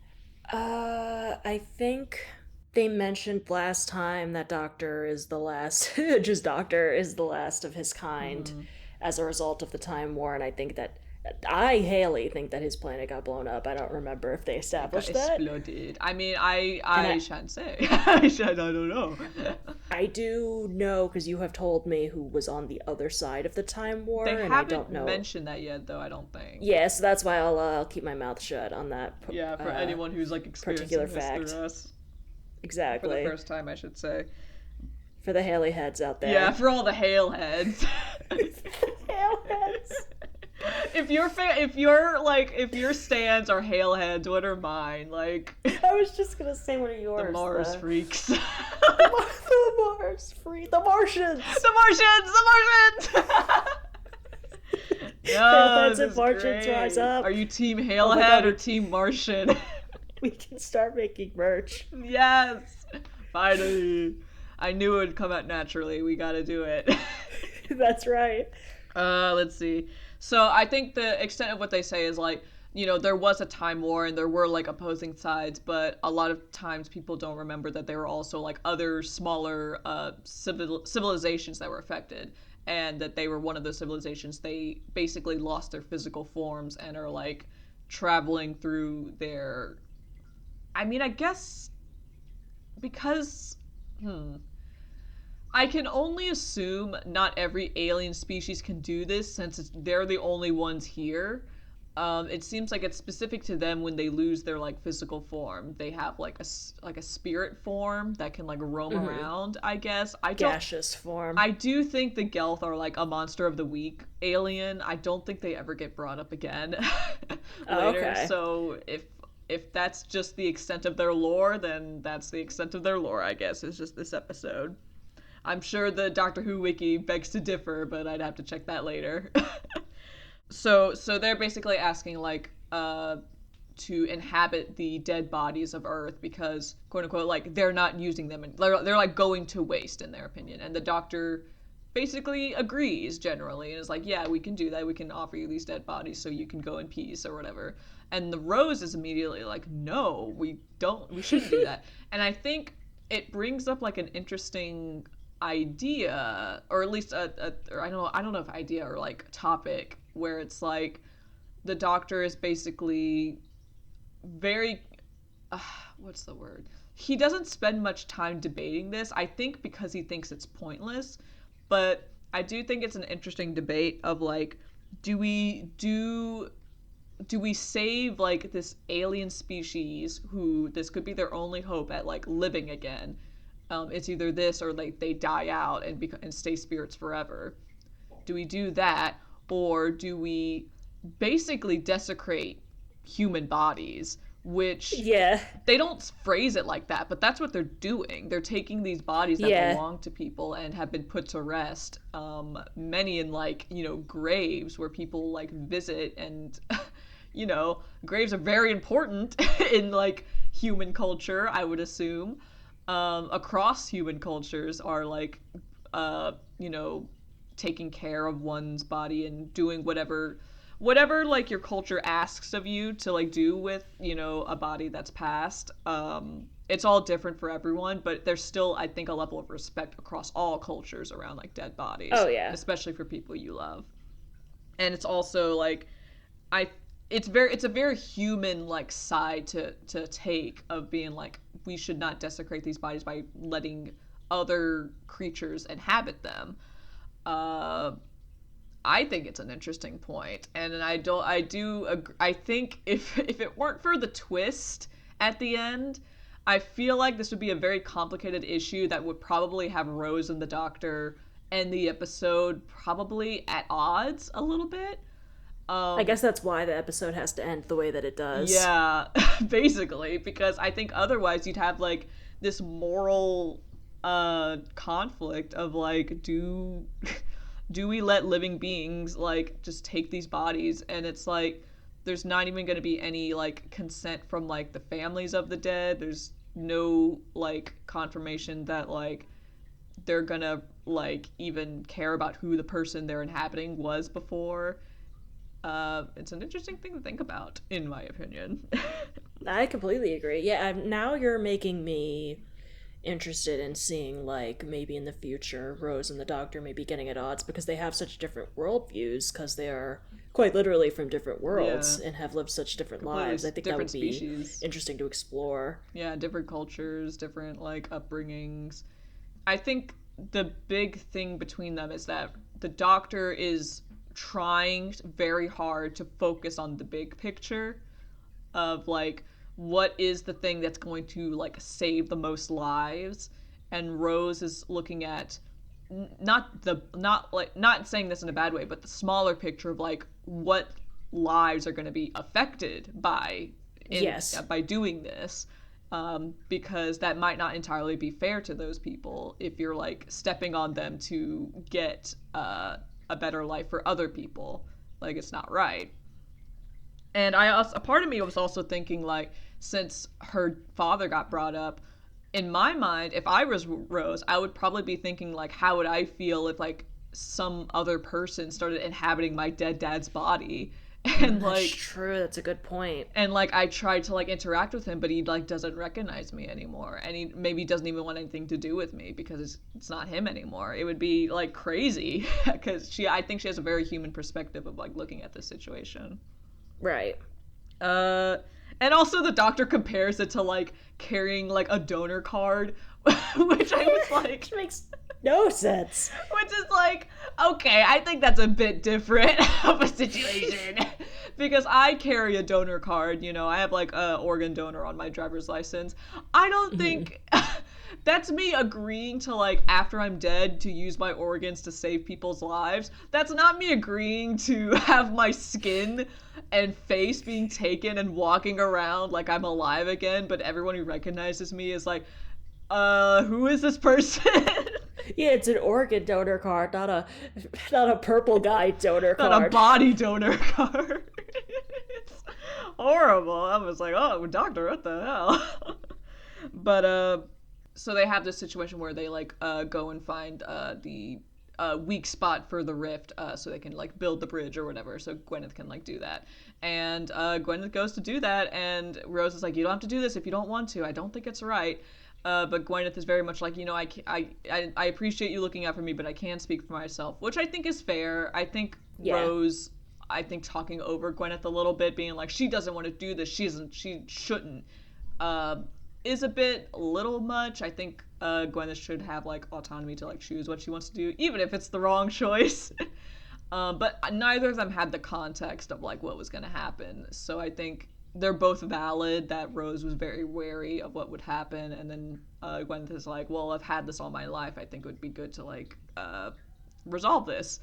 [SPEAKER 2] I think they mentioned last time that Doctor is the last, just Doctor is the last of his kind as a result of the Time War, and I think that Haley, think that his planet got blown up. I don't remember if they established that.
[SPEAKER 1] Exploded. I mean, I shan't say. I don't know.
[SPEAKER 2] I do know because you have told me who was on the other side of the Time War,
[SPEAKER 1] They
[SPEAKER 2] and I don't
[SPEAKER 1] haven't
[SPEAKER 2] know.
[SPEAKER 1] mentioned that yet, though. I don't think.
[SPEAKER 2] Yeah, so that's why I'll keep my mouth shut on that.
[SPEAKER 1] Yeah, for anyone who's like experiencing
[SPEAKER 2] particular
[SPEAKER 1] this
[SPEAKER 2] fact.
[SPEAKER 1] through us.
[SPEAKER 2] Exactly.
[SPEAKER 1] For the first time, I should say.
[SPEAKER 2] For the Haley heads out there.
[SPEAKER 1] Yeah, for all the Hail heads.
[SPEAKER 2] Hail heads.
[SPEAKER 1] If your stands are Hail heads, what are mine? Like,
[SPEAKER 2] I was just gonna say, what are yours?
[SPEAKER 1] The Mars freaks.
[SPEAKER 2] The Mars freaks. The Martians.
[SPEAKER 1] The Martians.
[SPEAKER 2] Hailheads and Martians rise up.
[SPEAKER 1] Are you Team Hailhead or Team Martian?
[SPEAKER 2] We can start making merch.
[SPEAKER 1] Yes, finally. I knew it would come out naturally. We gotta do it.
[SPEAKER 2] That's right.
[SPEAKER 1] Let's see. So I think the extent of what they say is like, you know, there was a time war and there were like opposing sides, but a lot of times people don't remember that there were also like other smaller civilizations that were affected, and that they were one of those civilizations. They basically lost their physical forms and are like traveling through their, I mean, I guess because I can only assume not every alien species can do this since they're the only ones here. It seems like it's specific to them when they lose their like physical form. They have like a spirit form that can like roam around, I guess.
[SPEAKER 2] Gaseous form.
[SPEAKER 1] I do think the Gelth are like a monster of the week alien. I don't think they ever get brought up again later.
[SPEAKER 2] Okay.
[SPEAKER 1] So if that's just the extent of their lore, then that's the extent of their lore, I guess. It's just this episode. I'm sure the Doctor Who wiki begs to differ, but I'd have to check that later. So they're basically asking like to inhabit the dead bodies of Earth because, quote unquote, like they're not using them and they're like going to waste in their opinion. And the Doctor basically agrees generally and is like, yeah, we can do that. We can offer you these dead bodies so you can go in peace or whatever. And the Rose is immediately like, no, we shouldn't do that. And I think it brings up like an interesting idea, or at least or I don't know if idea or like topic, where it's like the Doctor is basically very what's the word? He doesn't spend much time debating this, I think because he thinks it's pointless, but I do think it's an interesting debate of like, do we save like this alien species who this could be their only hope at like living again? It's either this or like they die out and stay spirits forever. Do we do that, or do we basically desecrate human bodies? Which they don't phrase it like that, but that's what they're doing. They're taking these bodies that belong to people and have been put to rest. Many in like, you know, graves where people like visit, and you know, graves are very important in like human culture, I would assume. Across human cultures are like, you know, taking care of one's body and doing whatever like your culture asks of you to like do with, you know, a body that's passed. It's all different for everyone, but there's still, I think, a level of respect across all cultures around like dead bodies.
[SPEAKER 2] Oh yeah.
[SPEAKER 1] Especially for people you love. And it's also like, it's a very human like side to take of being like, we should not desecrate these bodies by letting other creatures inhabit them. I think it's an interesting point, and I think if it weren't for the twist at the end, I feel like this would be a very complicated issue that would probably have Rose and the Doctor and the episode probably at odds a little bit.
[SPEAKER 2] I guess that's why the episode has to end the way that it does.
[SPEAKER 1] Yeah, basically, because I think otherwise you'd have like this moral conflict of like, do we let living beings like just take these bodies? And it's like there's not even going to be any like consent from like the families of the dead. There's no like confirmation that like they're gonna like even care about who the person they're inhabiting was before. It's an interesting thing to think about, in my opinion.
[SPEAKER 2] I completely agree. Yeah, now you're making me interested in seeing, like, maybe in the future Rose and the Doctor may be getting at odds because they have such different worldviews, because they are quite literally from different worlds and have lived such different lives. I think that would be interesting to explore.
[SPEAKER 1] Yeah, different cultures, different, like, upbringings. I think the big thing between them is that the Doctor is trying very hard to focus on the big picture of, like, what is the thing that's going to, like, save the most lives, and Rose is looking at not saying this in a bad way, but the smaller picture of, like, what lives are going to be affected by by doing this, because that might not entirely be fair to those people if you're, like, stepping on them to get a better life for other people. Like, it's not right. And a part of me was also thinking, like, since her father got brought up, in my mind, if I was Rose, I would probably be thinking, like, how would I feel if, like, some other person started inhabiting my dead dad's body? And, like,
[SPEAKER 2] that's true. That's a good point.
[SPEAKER 1] And, like, I tried to, like, interact with him, but he, like, doesn't recognize me anymore, and he maybe doesn't even want anything to do with me because it's not him anymore. It would be, like, crazy because I think she has a very human perspective of, like, looking at this situation.
[SPEAKER 2] Right.
[SPEAKER 1] And also the Doctor compares it to, like, carrying, like, a donor card, which I was like...
[SPEAKER 2] Which makes no sense.
[SPEAKER 1] Which is like, okay, I think that's a bit different of a situation. Because I carry a donor card, you know, I have, like, a organ donor on my driver's license. I don't think... That's me agreeing to, like, after I'm dead, to use my organs to save people's lives. That's not me agreeing to have my skin and face being taken and walking around like I'm alive again, but everyone who recognizes me is like, who is this person?
[SPEAKER 2] Yeah, it's an organ donor card, not a purple guy donor card.
[SPEAKER 1] Not a body donor card. It's horrible. I was like, oh, Doctor, what the hell? But, so they have this situation where they, like, go and find the weak spot for the rift, so they can, like, build the bridge or whatever, so Gwyneth can, like, do that. And Gwyneth goes to do that, and Rose is like, you don't have to do this if you don't want to. I don't think it's right. But Gwyneth is very much like, you know, I appreciate you looking out for me, but I can't speak for myself, which I think is fair. I think Rose, talking over Gwyneth a little bit, being like, she doesn't want to do this, she shouldn't, is a little much. I think Gwyneth should have, like, autonomy to, like, choose what she wants to do, even if it's the wrong choice. But neither of them had the context of, like, what was going to happen. So I think they're both valid, that Rose was very wary of what would happen, and then Gwyneth is like, well, I've had this all my life. I think it would be good to, like, resolve this.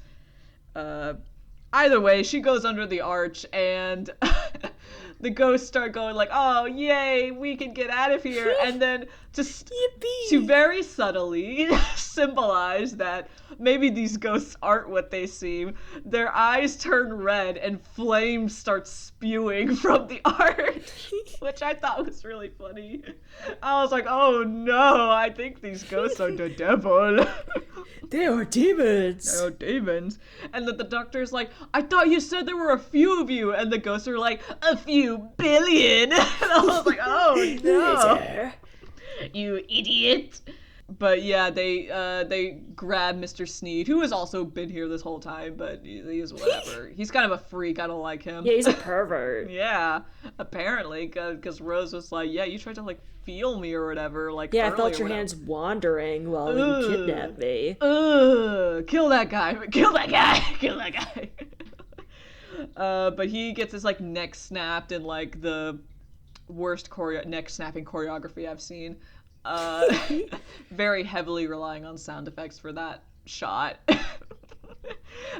[SPEAKER 1] Either way, she goes under the arch, and the ghosts start going like, oh, yay, we can get out of here. And then just to very subtly symbolize that maybe these ghosts aren't what they seem, their eyes turn red and flames start spewing from the arch, which I thought was really funny. I was like, oh no, I think these ghosts are the devil.
[SPEAKER 2] They are demons.
[SPEAKER 1] They are demons. And then the Doctor's like, I thought you said there were a few of you. And the ghosts are like, a few billion. And I was like, oh no. You idiot. But yeah, they grab Mr. Sneed, who has also been here this whole time, but he's whatever. He's kind of a freak. I don't like him.
[SPEAKER 2] Yeah, he's a pervert.
[SPEAKER 1] Yeah, apparently, because Rose was like, yeah, you tried to, like, feel me or whatever. Like,
[SPEAKER 2] yeah, I felt your hands wandering while you kidnapped me.
[SPEAKER 1] Kill that guy. Kill that guy. Kill that guy. But he gets his, like, neck snapped in, like, the worst neck snapping choreography I've seen. Very heavily relying on sound effects for that shot.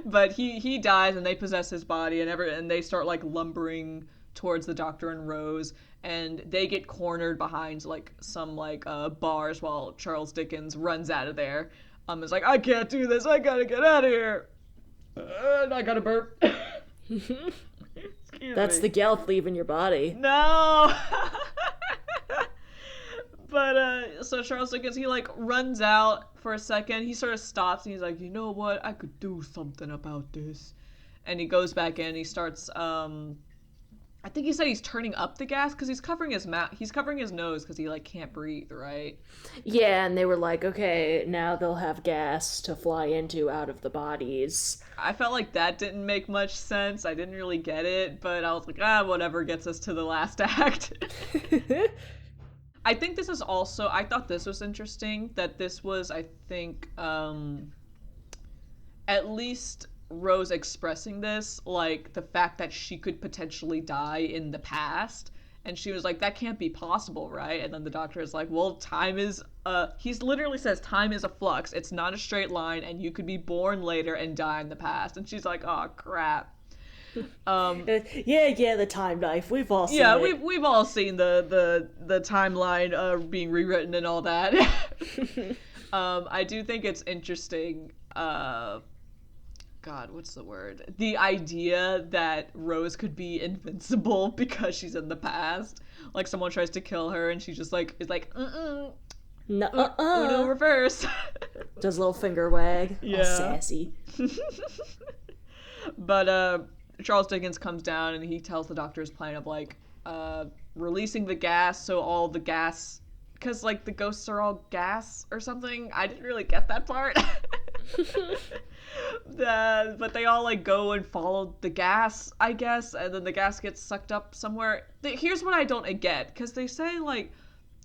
[SPEAKER 1] But he dies, and they possess his body, and they start, like, lumbering towards the Doctor and Rose, and they get cornered behind, like, some, like, bars while Charles Dickens runs out of there. Is like, I can't do this, I gotta get out of here. And I gotta burp.
[SPEAKER 2] That's the Gelf leaving your body.
[SPEAKER 1] No. But, so Charles Dickens, he, like, runs out for a second. He sort of stops, and he's like, you know what? I could do something about this. and he goes back in, he starts, I think he said he's turning up the gas because he's covering his mouth. He's covering his nose because he like can't breathe, right?
[SPEAKER 2] Yeah, and they were like, okay, now they'll have gas to fly into out of the bodies.
[SPEAKER 1] I felt like that didn't make much sense. I didn't really get it, but I was like, whatever gets us to the last act. I think this is also, I thought this was interesting, that this was, I think, at least Rose expressing this, like the fact that she could potentially die in the past, and she was like, that can't be possible, right? And then the doctor is like, well, time is he literally says time is a flux, it's not a straight line, and you could be born later and die in the past. And she's like, oh crap.
[SPEAKER 2] Yeah, the time knife, we've all seen it.
[SPEAKER 1] we've all seen the timeline being rewritten and all that. I do think it's interesting, God, what's the word? The idea that Rose could be invincible because she's in the past. Like, someone tries to kill her and she just, like, is like, no, Uno reverse.
[SPEAKER 2] Does a little finger wag.
[SPEAKER 1] Yeah.
[SPEAKER 2] All sassy.
[SPEAKER 1] But, Charles Dickens comes down and he tells the doctor his plan of, like, releasing the gas, so all the gas, because, like, the ghosts are all gas or something. I didn't really get that part. But they all like go and follow the gas, I guess, and then the gas gets sucked up somewhere. Here's what I don't get, because they say like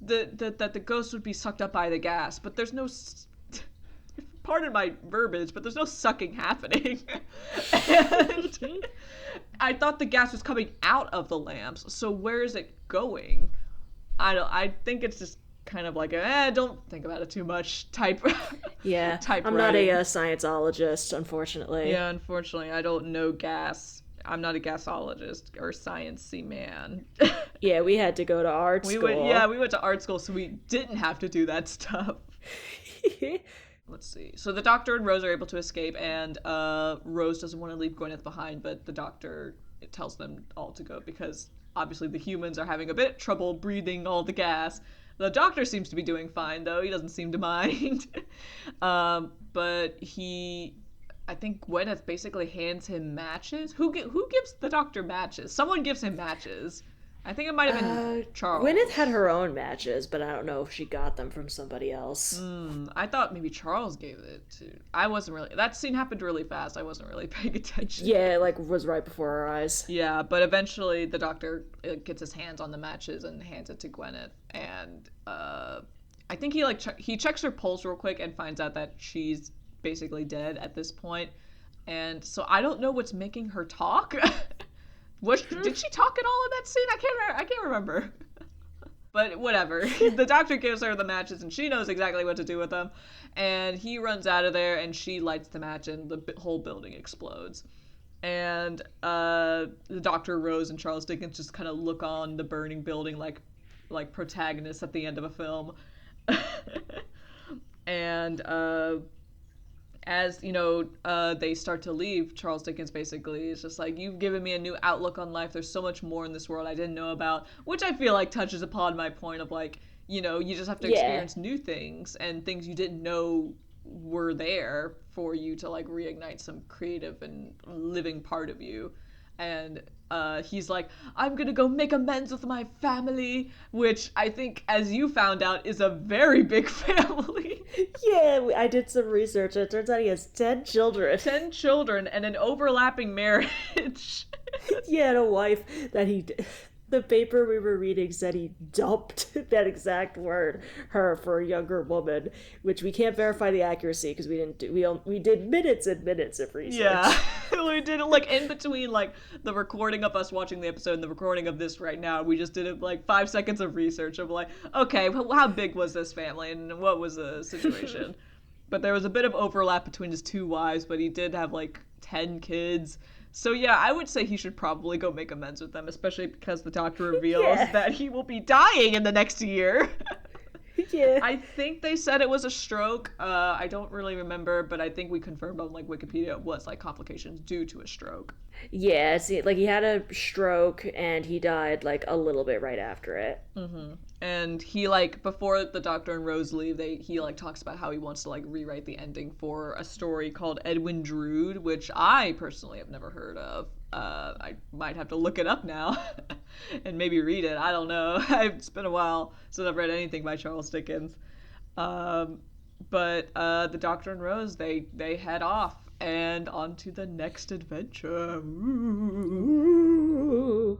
[SPEAKER 1] that the ghost would be sucked up by the gas, but there's no pardon my verbiage, but there's no sucking happening. And I thought the gas was coming out of the lamps, so where is it going? I think it's just kind of like don't think about it too much type.
[SPEAKER 2] Yeah,
[SPEAKER 1] type
[SPEAKER 2] I'm
[SPEAKER 1] writing.
[SPEAKER 2] not a scienceologist, unfortunately.
[SPEAKER 1] Yeah, unfortunately, I don't know gas. I'm not a gasologist or sciencey man.
[SPEAKER 2] Yeah, we had to go to art school.
[SPEAKER 1] We went to art school, so we didn't have to do that stuff. Let's see. So the doctor and Rose are able to escape, and Rose doesn't want to leave Gwyneth behind, but the doctor tells them all to go because obviously the humans are having a bit trouble breathing all the gas. The doctor seems to be doing fine, though. He doesn't seem to mind. But I think Gwyneth basically hands him matches. Who gives the doctor matches? Someone gives him matches. I think it might have been Charles.
[SPEAKER 2] Gwyneth had her own matches, but I don't know if she got them from somebody else.
[SPEAKER 1] I thought maybe Charles gave it to... I wasn't really... That scene happened really fast. I wasn't really paying attention.
[SPEAKER 2] Yeah, it, like, was right before our eyes.
[SPEAKER 1] Yeah, but eventually the doctor gets his hands on the matches and hands it to Gwyneth. And I think he checks her pulse real quick and finds out that she's basically dead at this point. And so I don't know what's making her talk. Did she talk at all in that scene? I can't remember. But whatever. The doctor gives her the matches and she knows exactly what to do with them. And he runs out of there and she lights the match and the whole building explodes. And the doctor, Rose, and Charles Dickens just kind of look on the burning building like protagonists at the end of a film. And as, they start to leave, Charles Dickens basically is just like, you've given me a new outlook on life. There's so much more in this world I didn't know about, which I feel like touches upon my point of like, you just have to experience new things and things you didn't know were there for you to like reignite some creative and living part of you. And he's like, I'm gonna go make amends with my family, which I think, as you found out, is a very big family.
[SPEAKER 2] Yeah, I did some research. It turns out he has 10 children.
[SPEAKER 1] 10 children and an overlapping marriage.
[SPEAKER 2] Yeah, and a wife that the paper we were reading said he dumped that exact word, her, for a younger woman, which we can't verify the accuracy because we did minutes and minutes of research.
[SPEAKER 1] Yeah, we did it like in between like the recording of us watching the episode and the recording of this right now. We just did it like 5 seconds of research of like, okay, well, how big was this family and what was the situation? But there was a bit of overlap between his 2 wives, but he did have like 10 kids. So yeah, I would say he should probably go make amends with them, especially because the doctor reveals that he will be dying in the next year.
[SPEAKER 2] Yeah.
[SPEAKER 1] I think they said it was a stroke. I don't really remember, but I think we confirmed on like Wikipedia it was like complications due to a stroke.
[SPEAKER 2] Yeah, see, like he had a stroke and he died like a little bit right after it.
[SPEAKER 1] And he like before the Doctor and Rose leave, he like talks about how he wants to like rewrite the ending for a story called Edwin Drood, which I personally have never heard of. I might have to look it up now and maybe read it. I don't know. It's been a while since I've read anything by Charles Dickens. But the Doctor and Rose they head off and on to the next adventure. Ooh.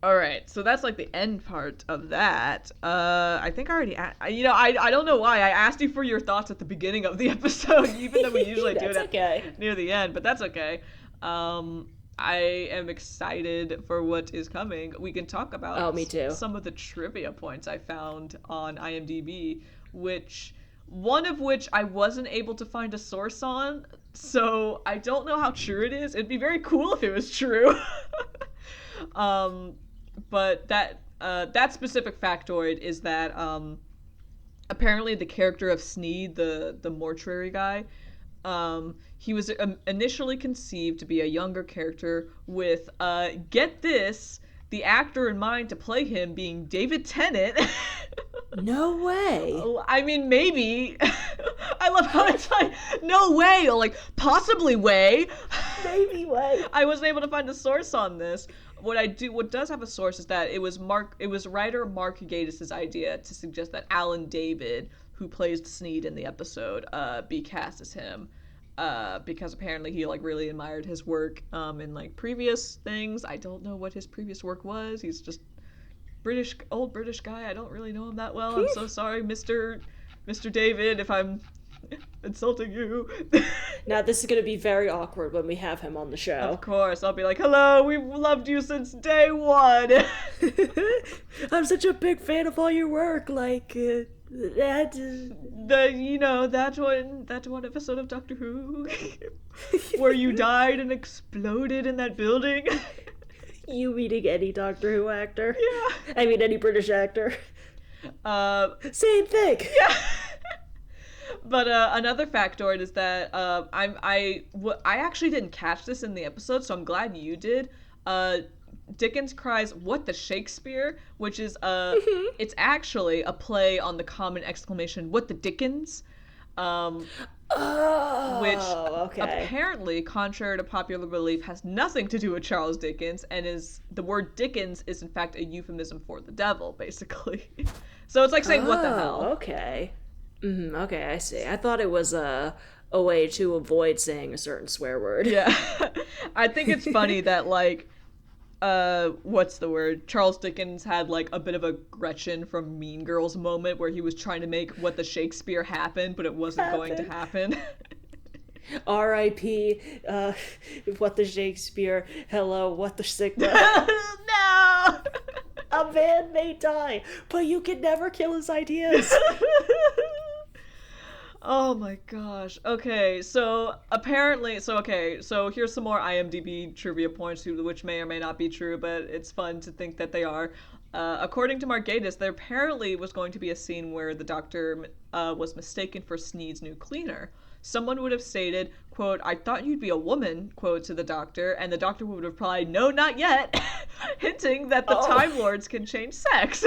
[SPEAKER 1] All right, so that's like the end part of that. I think I already, I don't know why I asked you for your thoughts at the beginning of the episode, even though we usually do it near the end, but that's okay. I am excited for what is coming. We can talk about
[SPEAKER 2] me too.
[SPEAKER 1] Some of the trivia points I found on IMDb, one of which I wasn't able to find a source on, so I don't know how true it is. It'd be very cool if it was true. But that specific factoid is that apparently the character of Sneed, the mortuary guy, he was initially conceived to be a younger character with, get this, the actor in mind to play him being David Tennant.
[SPEAKER 2] No way.
[SPEAKER 1] I mean, maybe. I love how it's like, no way, or like, possibly way.
[SPEAKER 2] Maybe way.
[SPEAKER 1] I wasn't able to find a source on this. What does have a source is that it was writer Mark Gatiss' idea to suggest that Alan David, who plays Sneed in the episode, be cast as him. Because apparently he like really admired his work in like previous things. I don't know what his previous work was. He's just old British guy. I don't really know him that well. I'm so sorry, Mr. David, if I'm insulting you.
[SPEAKER 2] Now this is going to be very awkward when we have him on the show.
[SPEAKER 1] Of course, I'll be like, hello, we've loved you since day one.
[SPEAKER 2] I'm such a big fan of all your work, like, that
[SPEAKER 1] one episode of Doctor Who where you died and exploded in that building.
[SPEAKER 2] You meaning any Doctor Who actor?
[SPEAKER 1] Yeah.
[SPEAKER 2] I mean any British actor. Same thing.
[SPEAKER 1] Yeah. But another factoid is that I actually didn't catch this in the episode, so I'm glad you did. Dickens cries, "What the Shakespeare?" which is it's actually a play on the common exclamation, "What the Dickens?" Which apparently, contrary to popular belief, has nothing to do with Charles Dickens, and the word Dickens is in fact a euphemism for the devil, basically. So it's like saying, "What the hell?"
[SPEAKER 2] Okay. Okay, I see. I thought it was a way to avoid saying a certain swear word.
[SPEAKER 1] Yeah. I think it's funny that, like, what's the word? Charles Dickens had, like, a bit of a Gretchen from Mean Girls moment where he was trying to make What the Shakespeare happen, but it wasn't going to happen.
[SPEAKER 2] R.I.P. What the Shakespeare. Hello, what the Sigma.
[SPEAKER 1] No!
[SPEAKER 2] A man may die, but you can never kill his ideas.
[SPEAKER 1] Oh my gosh. Okay, so here's some more IMDb trivia points, which may or may not be true, but it's fun to think that they are. According to Mark Gatiss, there apparently was going to be a scene where the Doctor was mistaken for Sneed's new cleaner. Someone would have stated, quote, "I thought you'd be a woman," quote, to the Doctor, and the Doctor would have replied, "No, not yet," hinting that the Time Lords can change sex.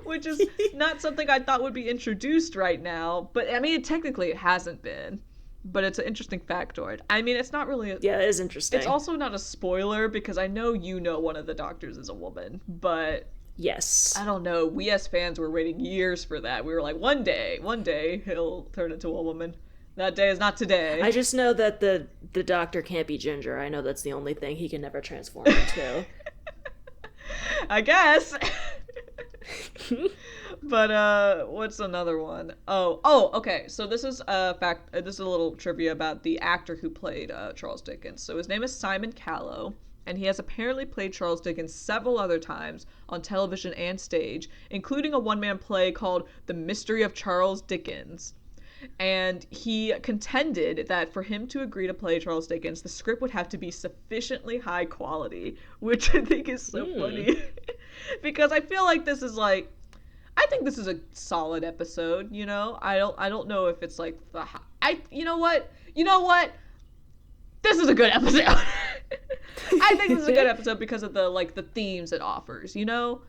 [SPEAKER 1] Which is not something I thought would be introduced right now, but I mean, technically it hasn't been. But it's an interesting factoid. I mean, it's not really
[SPEAKER 2] yeah, it is interesting.
[SPEAKER 1] It's also not a spoiler, because I know one of the Doctors is a woman, but
[SPEAKER 2] yes,
[SPEAKER 1] I don't know. We as fans were waiting years for that. We were like, one day he'll turn into a woman. That day is not today.
[SPEAKER 2] I just know that the Doctor can't be ginger. I know that's the only thing he can never transform into.
[SPEAKER 1] I guess. But what's another one? Okay. So this is a fact. This is a little trivia about the actor who played Charles Dickens. So his name is Simon Callow, and he has apparently played Charles Dickens several other times on television and stage, including a one-man play called The Mystery of Charles Dickens. And he contended that for him to agree to play Charles Dickens, the script would have to be sufficiently high quality, which I think is so funny. Because I feel like this is like, I think this is a solid episode, you know? I don't know if it's like you know what? This is a good episode. I think this is a good episode because of the themes it offers, you know?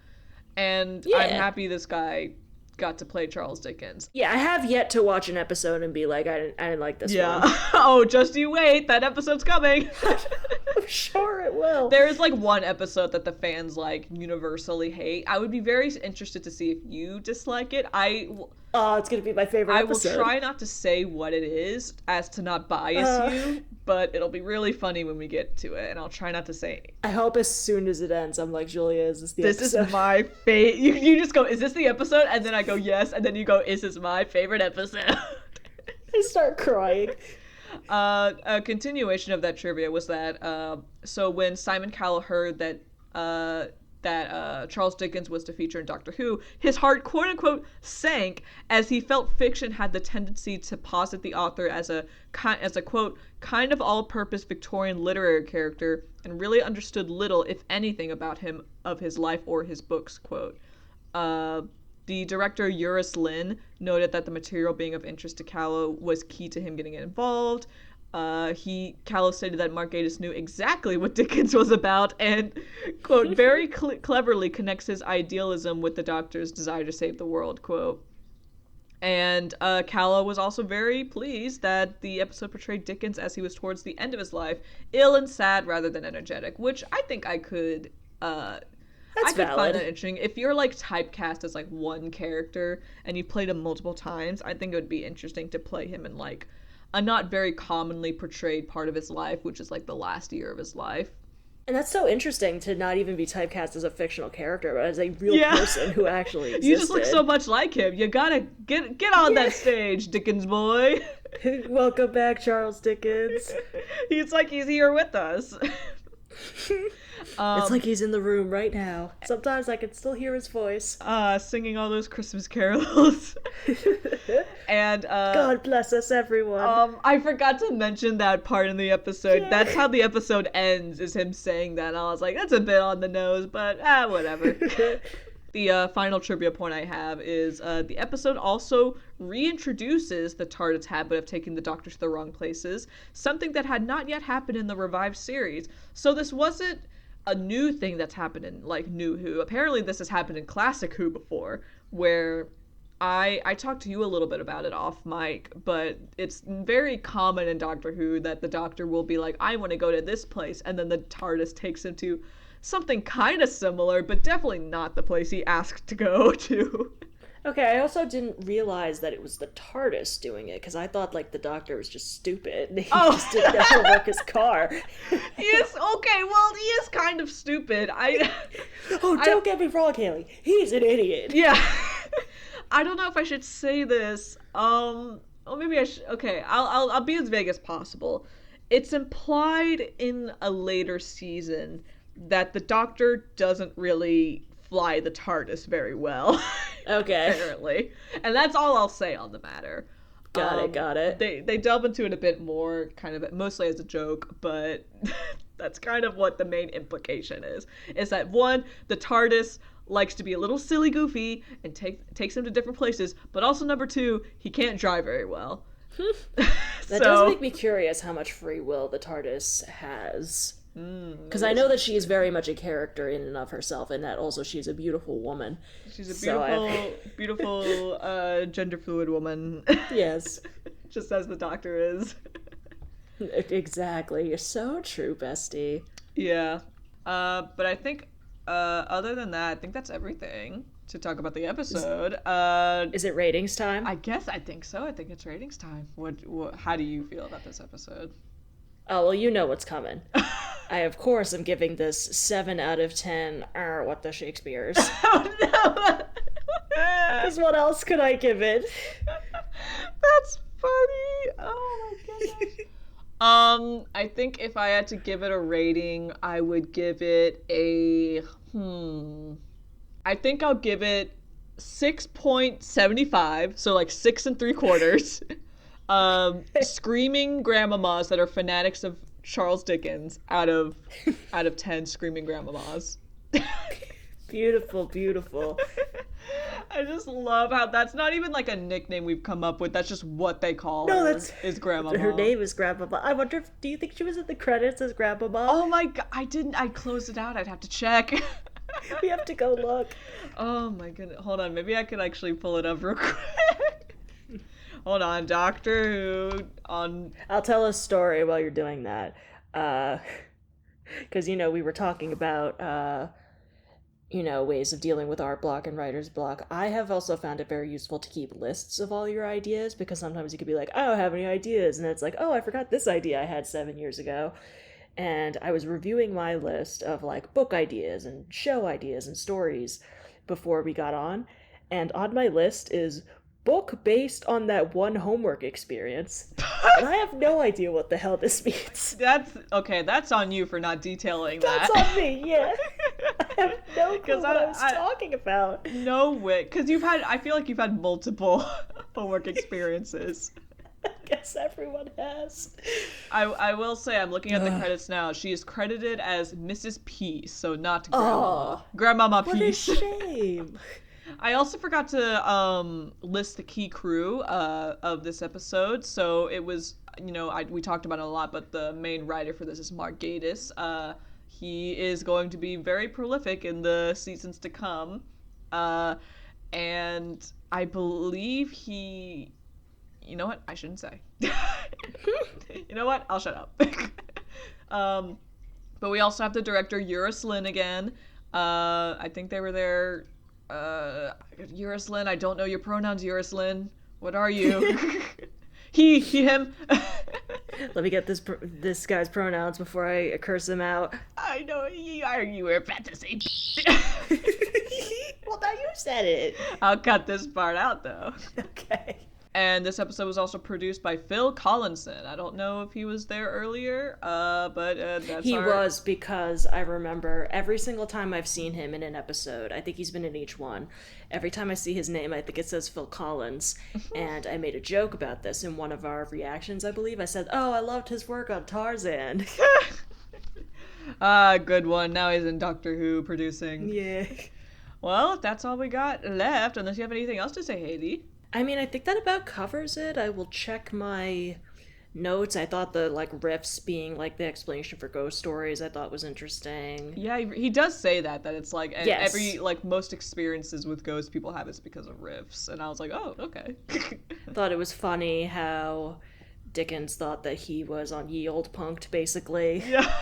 [SPEAKER 1] And I'm happy this guy got to play Charles Dickens.
[SPEAKER 2] Yeah, I have yet to watch an episode and be like, I didn't like this one.
[SPEAKER 1] Oh, just you wait. That episode's coming.
[SPEAKER 2] I'm sure it will.
[SPEAKER 1] There is like one episode that the fans like universally hate. I would be very interested to see if you dislike it.
[SPEAKER 2] Oh, it's going to be my favorite episode.
[SPEAKER 1] I will try not to say what it is as to not bias you, but it'll be really funny when we get to it, and I'll try not to say.
[SPEAKER 2] I hope as soon as it ends, I'm like, Julia, is this the episode?
[SPEAKER 1] This is my favorite. You just go, is this the episode? And then I go, yes, and then you go, is this my favorite episode?
[SPEAKER 2] I start crying.
[SPEAKER 1] A continuation of that trivia was that, so when Simon Cowell heard that Charles Dickens was to feature in Doctor Who, his heart, quote-unquote, sank as he felt fiction had the tendency to posit the author as a quote, kind of all-purpose Victorian literary character and really understood little, if anything, about him, of his life or his books, quote. The director, Eurus Lynn, noted that the material being of interest to Callow was key to him getting involved. Callow stated that Mark Gatiss knew exactly what Dickens was about and, quote, very cleverly connects his idealism with the Doctor's desire to save the world, quote. And Callow was also very pleased that the episode portrayed Dickens as he was towards the end of his life, ill and sad rather than energetic, which I think I could
[SPEAKER 2] That's valid.
[SPEAKER 1] Find that interesting. If you're like typecast as like one character and you played him multiple times, I think it would be interesting to play him in like a not very commonly portrayed part of his life, which is like the last year of his life.
[SPEAKER 2] And that's so interesting to not even be typecast as a fictional character, but as a real person who actually existed.
[SPEAKER 1] You just look so much like him. You gotta get on that stage, Dickens boy.
[SPEAKER 2] Welcome back, Charles Dickens.
[SPEAKER 1] He's like he's here with us.
[SPEAKER 2] It's like he's in the room right now. Sometimes I can still hear his voice.
[SPEAKER 1] Singing all those Christmas carols. And
[SPEAKER 2] God bless us, everyone.
[SPEAKER 1] I forgot to mention that part in the episode. Yeah. That's how the episode ends, is him saying that. And I was like, that's a bit on the nose, but whatever. The final trivia point I have is the episode also reintroduces the TARDIS habit of taking the Doctor to the wrong places, something that had not yet happened in the revived series. So this wasn't a new thing that's happened in, like, New Who. Apparently this has happened in Classic Who before, where I talked to you a little bit about it off mic, but it's very common in Doctor Who that the Doctor will be like, I want to go to this place, and then the TARDIS takes him to something kind of similar, but definitely not the place he asked to go to.
[SPEAKER 2] Okay, I also didn't realize that it was the TARDIS doing it, because I thought, like, the Doctor was just stupid. He just didn't know how to work his car.
[SPEAKER 1] He is kind of stupid.
[SPEAKER 2] Don't get me wrong, Hailey. He's an idiot.
[SPEAKER 1] Yeah. I don't know if I should say this. Well, maybe I should. Okay, I'll be as vague as possible. It's implied in a later season that the Doctor doesn't really fly the TARDIS very well.
[SPEAKER 2] Okay.
[SPEAKER 1] Apparently. And that's all I'll say on the matter.
[SPEAKER 2] Got it.
[SPEAKER 1] They delve into it a bit more, kind of mostly as a joke, but that's kind of what the main implication is that one, the TARDIS likes to be a little silly goofy and takes him to different places, but also number two, he can't drive very well.
[SPEAKER 2] That does make me curious how much free will the TARDIS has. Because I know that she is very much a character in and of herself, and that also she's a beautiful woman.
[SPEAKER 1] She's a beautiful gender fluid woman.
[SPEAKER 2] Yes.
[SPEAKER 1] Just as the Doctor is.
[SPEAKER 2] Exactly. You're so true, bestie.
[SPEAKER 1] Yeah. But I think, other than that, I think that's everything to talk about the episode.
[SPEAKER 2] Is it ratings time?
[SPEAKER 1] I think so. I think it's ratings time. How do you feel about this episode?
[SPEAKER 2] Oh, well, you know what's coming. I, of course, am giving this 7 out of 10, what the Shakespeares.
[SPEAKER 1] Oh, no!
[SPEAKER 2] Because what else could I give it?
[SPEAKER 1] That's funny. Oh, my goodness. I think if I had to give it a rating, I would give it a, I think I'll give it 6.75, so like 6 3/4. Screaming grandmamas that are fanatics of Charles Dickens out of 10 screaming grandmamas.
[SPEAKER 2] Beautiful.
[SPEAKER 1] I just love how that's not even like a nickname we've come up with. That's just what they call
[SPEAKER 2] No,
[SPEAKER 1] her.
[SPEAKER 2] that's
[SPEAKER 1] Is Grandma
[SPEAKER 2] her
[SPEAKER 1] Mom.
[SPEAKER 2] name is Grandma Mom. I wonder if, do you think she was in the credits as Grandma Mom?
[SPEAKER 1] Oh my god, I didn't. I closed it out. I'd have to check.
[SPEAKER 2] We have to go look.
[SPEAKER 1] Oh my goodness. Hold on. Maybe I could actually pull it up real quick. Hold on. Doctor Who on.
[SPEAKER 2] I'll tell a story while you're doing that. Because, we were talking about, ways of dealing with art block and writer's block. I have also found it very useful to keep lists of all your ideas, because sometimes you could be like, I don't have any ideas. And then it's like, oh, I forgot this idea I had 7 years ago. And I was reviewing my list of like book ideas and show ideas and stories before we got on. And on my list is book based on that one homework experience. And I have no idea what the hell this means.
[SPEAKER 1] That's okay. That's on you for not detailing that.
[SPEAKER 2] That's on me, yeah. I have no clue what I was talking about.
[SPEAKER 1] No way. Because I feel like you've had multiple homework experiences.
[SPEAKER 2] I guess everyone has.
[SPEAKER 1] I will say, I'm looking at the credits now. She is credited as Mrs. Peace, so not Grandmama. Grandmama Peace.
[SPEAKER 2] What a shame.
[SPEAKER 1] I also forgot to list the key crew of this episode. So it was, we talked about it a lot, but the main writer for this is Mark Gatiss. He is going to be very prolific in the seasons to come. And I believe he... You know what? I shouldn't say. You know what? I'll shut up. But we also have the director, Eurus Lynn, again. I think they were there... Eurus Lynn, I don't know your pronouns, Eurus Lynn. What are you? He, him.
[SPEAKER 2] Let me get this guy's pronouns before I curse him out.
[SPEAKER 1] I know, you were about to say...
[SPEAKER 2] Well, now you said it.
[SPEAKER 1] I'll cut this part out, though.
[SPEAKER 2] Okay.
[SPEAKER 1] And this episode was also produced by Phil Collinson. I don't know if he was there earlier, but that's
[SPEAKER 2] He was, because I remember every single time I've seen him in an episode, I think he's been in each one, every time I see his name, I think it says Phil Collins. And I made a joke about this in one of our reactions, I believe. I said, oh, I loved his work on Tarzan.
[SPEAKER 1] Good one. Now he's in Doctor Who producing.
[SPEAKER 2] Yeah.
[SPEAKER 1] Well, that's all we got left, unless you have anything else to say, Hailey.
[SPEAKER 2] I mean, I think that about covers it. I will check my notes. I thought the, riffs being, the explanation for ghost stories, I thought was interesting.
[SPEAKER 1] Yeah, he does say that it's,
[SPEAKER 2] yes.
[SPEAKER 1] every, most experiences with ghosts people have is because of riffs. And I was like, oh, okay.
[SPEAKER 2] Thought it was funny how Dickens thought that he was on Ye Old Punked, basically.
[SPEAKER 1] Yeah.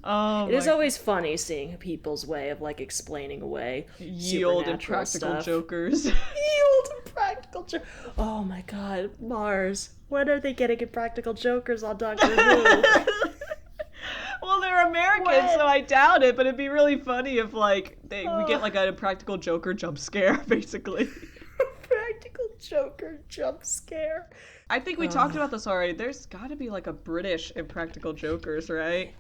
[SPEAKER 1] Oh,
[SPEAKER 2] it is always funny seeing people's way of explaining away
[SPEAKER 1] ye old impractical jokers.
[SPEAKER 2] Ye old impractical jokers. Oh my god, Mars. When are they getting impractical jokers on Doctor Who?
[SPEAKER 1] Well, they're American, so I doubt it. But it'd be really funny if we get an impractical joker jump scare, basically.
[SPEAKER 2] Practical joker jump scare.
[SPEAKER 1] I think we talked about this already. There's got to be a British impractical jokers, right?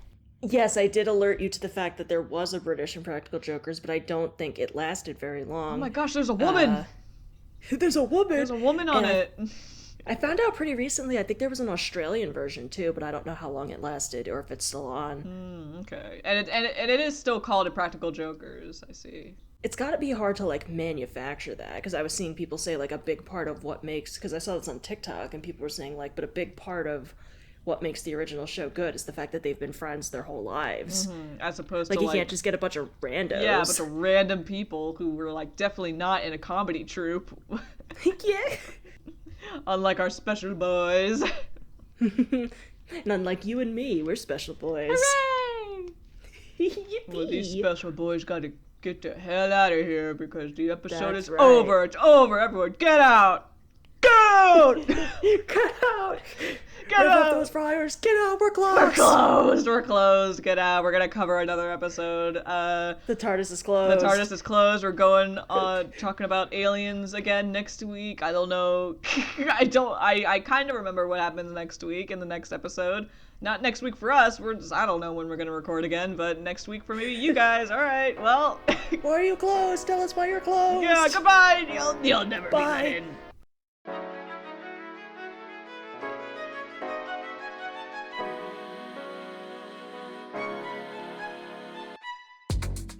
[SPEAKER 2] Yes, I did alert you to the fact that there was a British Impractical Jokers, but I don't think it lasted very long.
[SPEAKER 1] Oh my gosh, there's a woman!
[SPEAKER 2] There's a woman!
[SPEAKER 1] There's a woman on it.
[SPEAKER 2] I found out pretty recently, I think there was an Australian version too, but I don't know how long it lasted or if it's still on.
[SPEAKER 1] Okay. And it is still called Impractical Jokers, I see.
[SPEAKER 2] It's gotta be hard to manufacture that, because I was seeing people say a big part of what makes, because I saw this on TikTok and people were saying but a big part of what makes the original show good is the fact that they've been friends their whole lives.
[SPEAKER 1] Mm-hmm. As opposed to
[SPEAKER 2] you can't just get a bunch of randos.
[SPEAKER 1] Yeah, a bunch of random people who were definitely not in a comedy troupe.
[SPEAKER 2] Yeah.
[SPEAKER 1] Unlike our special boys.
[SPEAKER 2] And unlike you and me, we're special boys.
[SPEAKER 1] Hooray!
[SPEAKER 2] Yippee!
[SPEAKER 1] Well, these special boys gotta get the hell out of here because the episode is
[SPEAKER 2] right.
[SPEAKER 1] over. It's over. Everyone, get out! Get out!
[SPEAKER 2] Get out!
[SPEAKER 1] Get out!
[SPEAKER 2] Those fryers! Get out! We're closed!
[SPEAKER 1] We're closed! Get out! We're gonna cover another episode.
[SPEAKER 2] The TARDIS is closed.
[SPEAKER 1] The TARDIS is closed. We're going on talking about aliens again next week. I don't know. I kind of remember what happens next week in the next episode. Not next week for us. I don't know when we're gonna record again, but next week for maybe you guys. All right. Well.
[SPEAKER 2] Why are you closed? Tell us why you're closed.
[SPEAKER 1] Yeah. Goodbye. You'll never
[SPEAKER 2] Bye.
[SPEAKER 1] be in.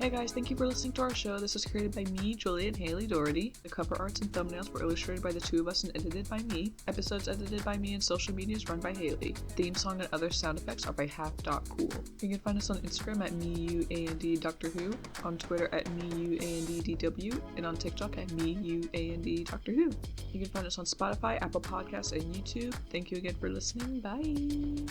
[SPEAKER 1] Hey guys, thank you for listening to our show. This was created by me, Julie, and Hailey Dorritie. The cover arts and thumbnails were illustrated by the two of us and edited by me. Episodes edited by me and social media is run by Hailey. Theme song and other sound effects are by half.cool. You can find us on Instagram at me&dw, on Twitter at me&dw, and on TikTok at me&dw. You can find us on Spotify, Apple Podcasts, and YouTube. Thank you again for listening. Bye!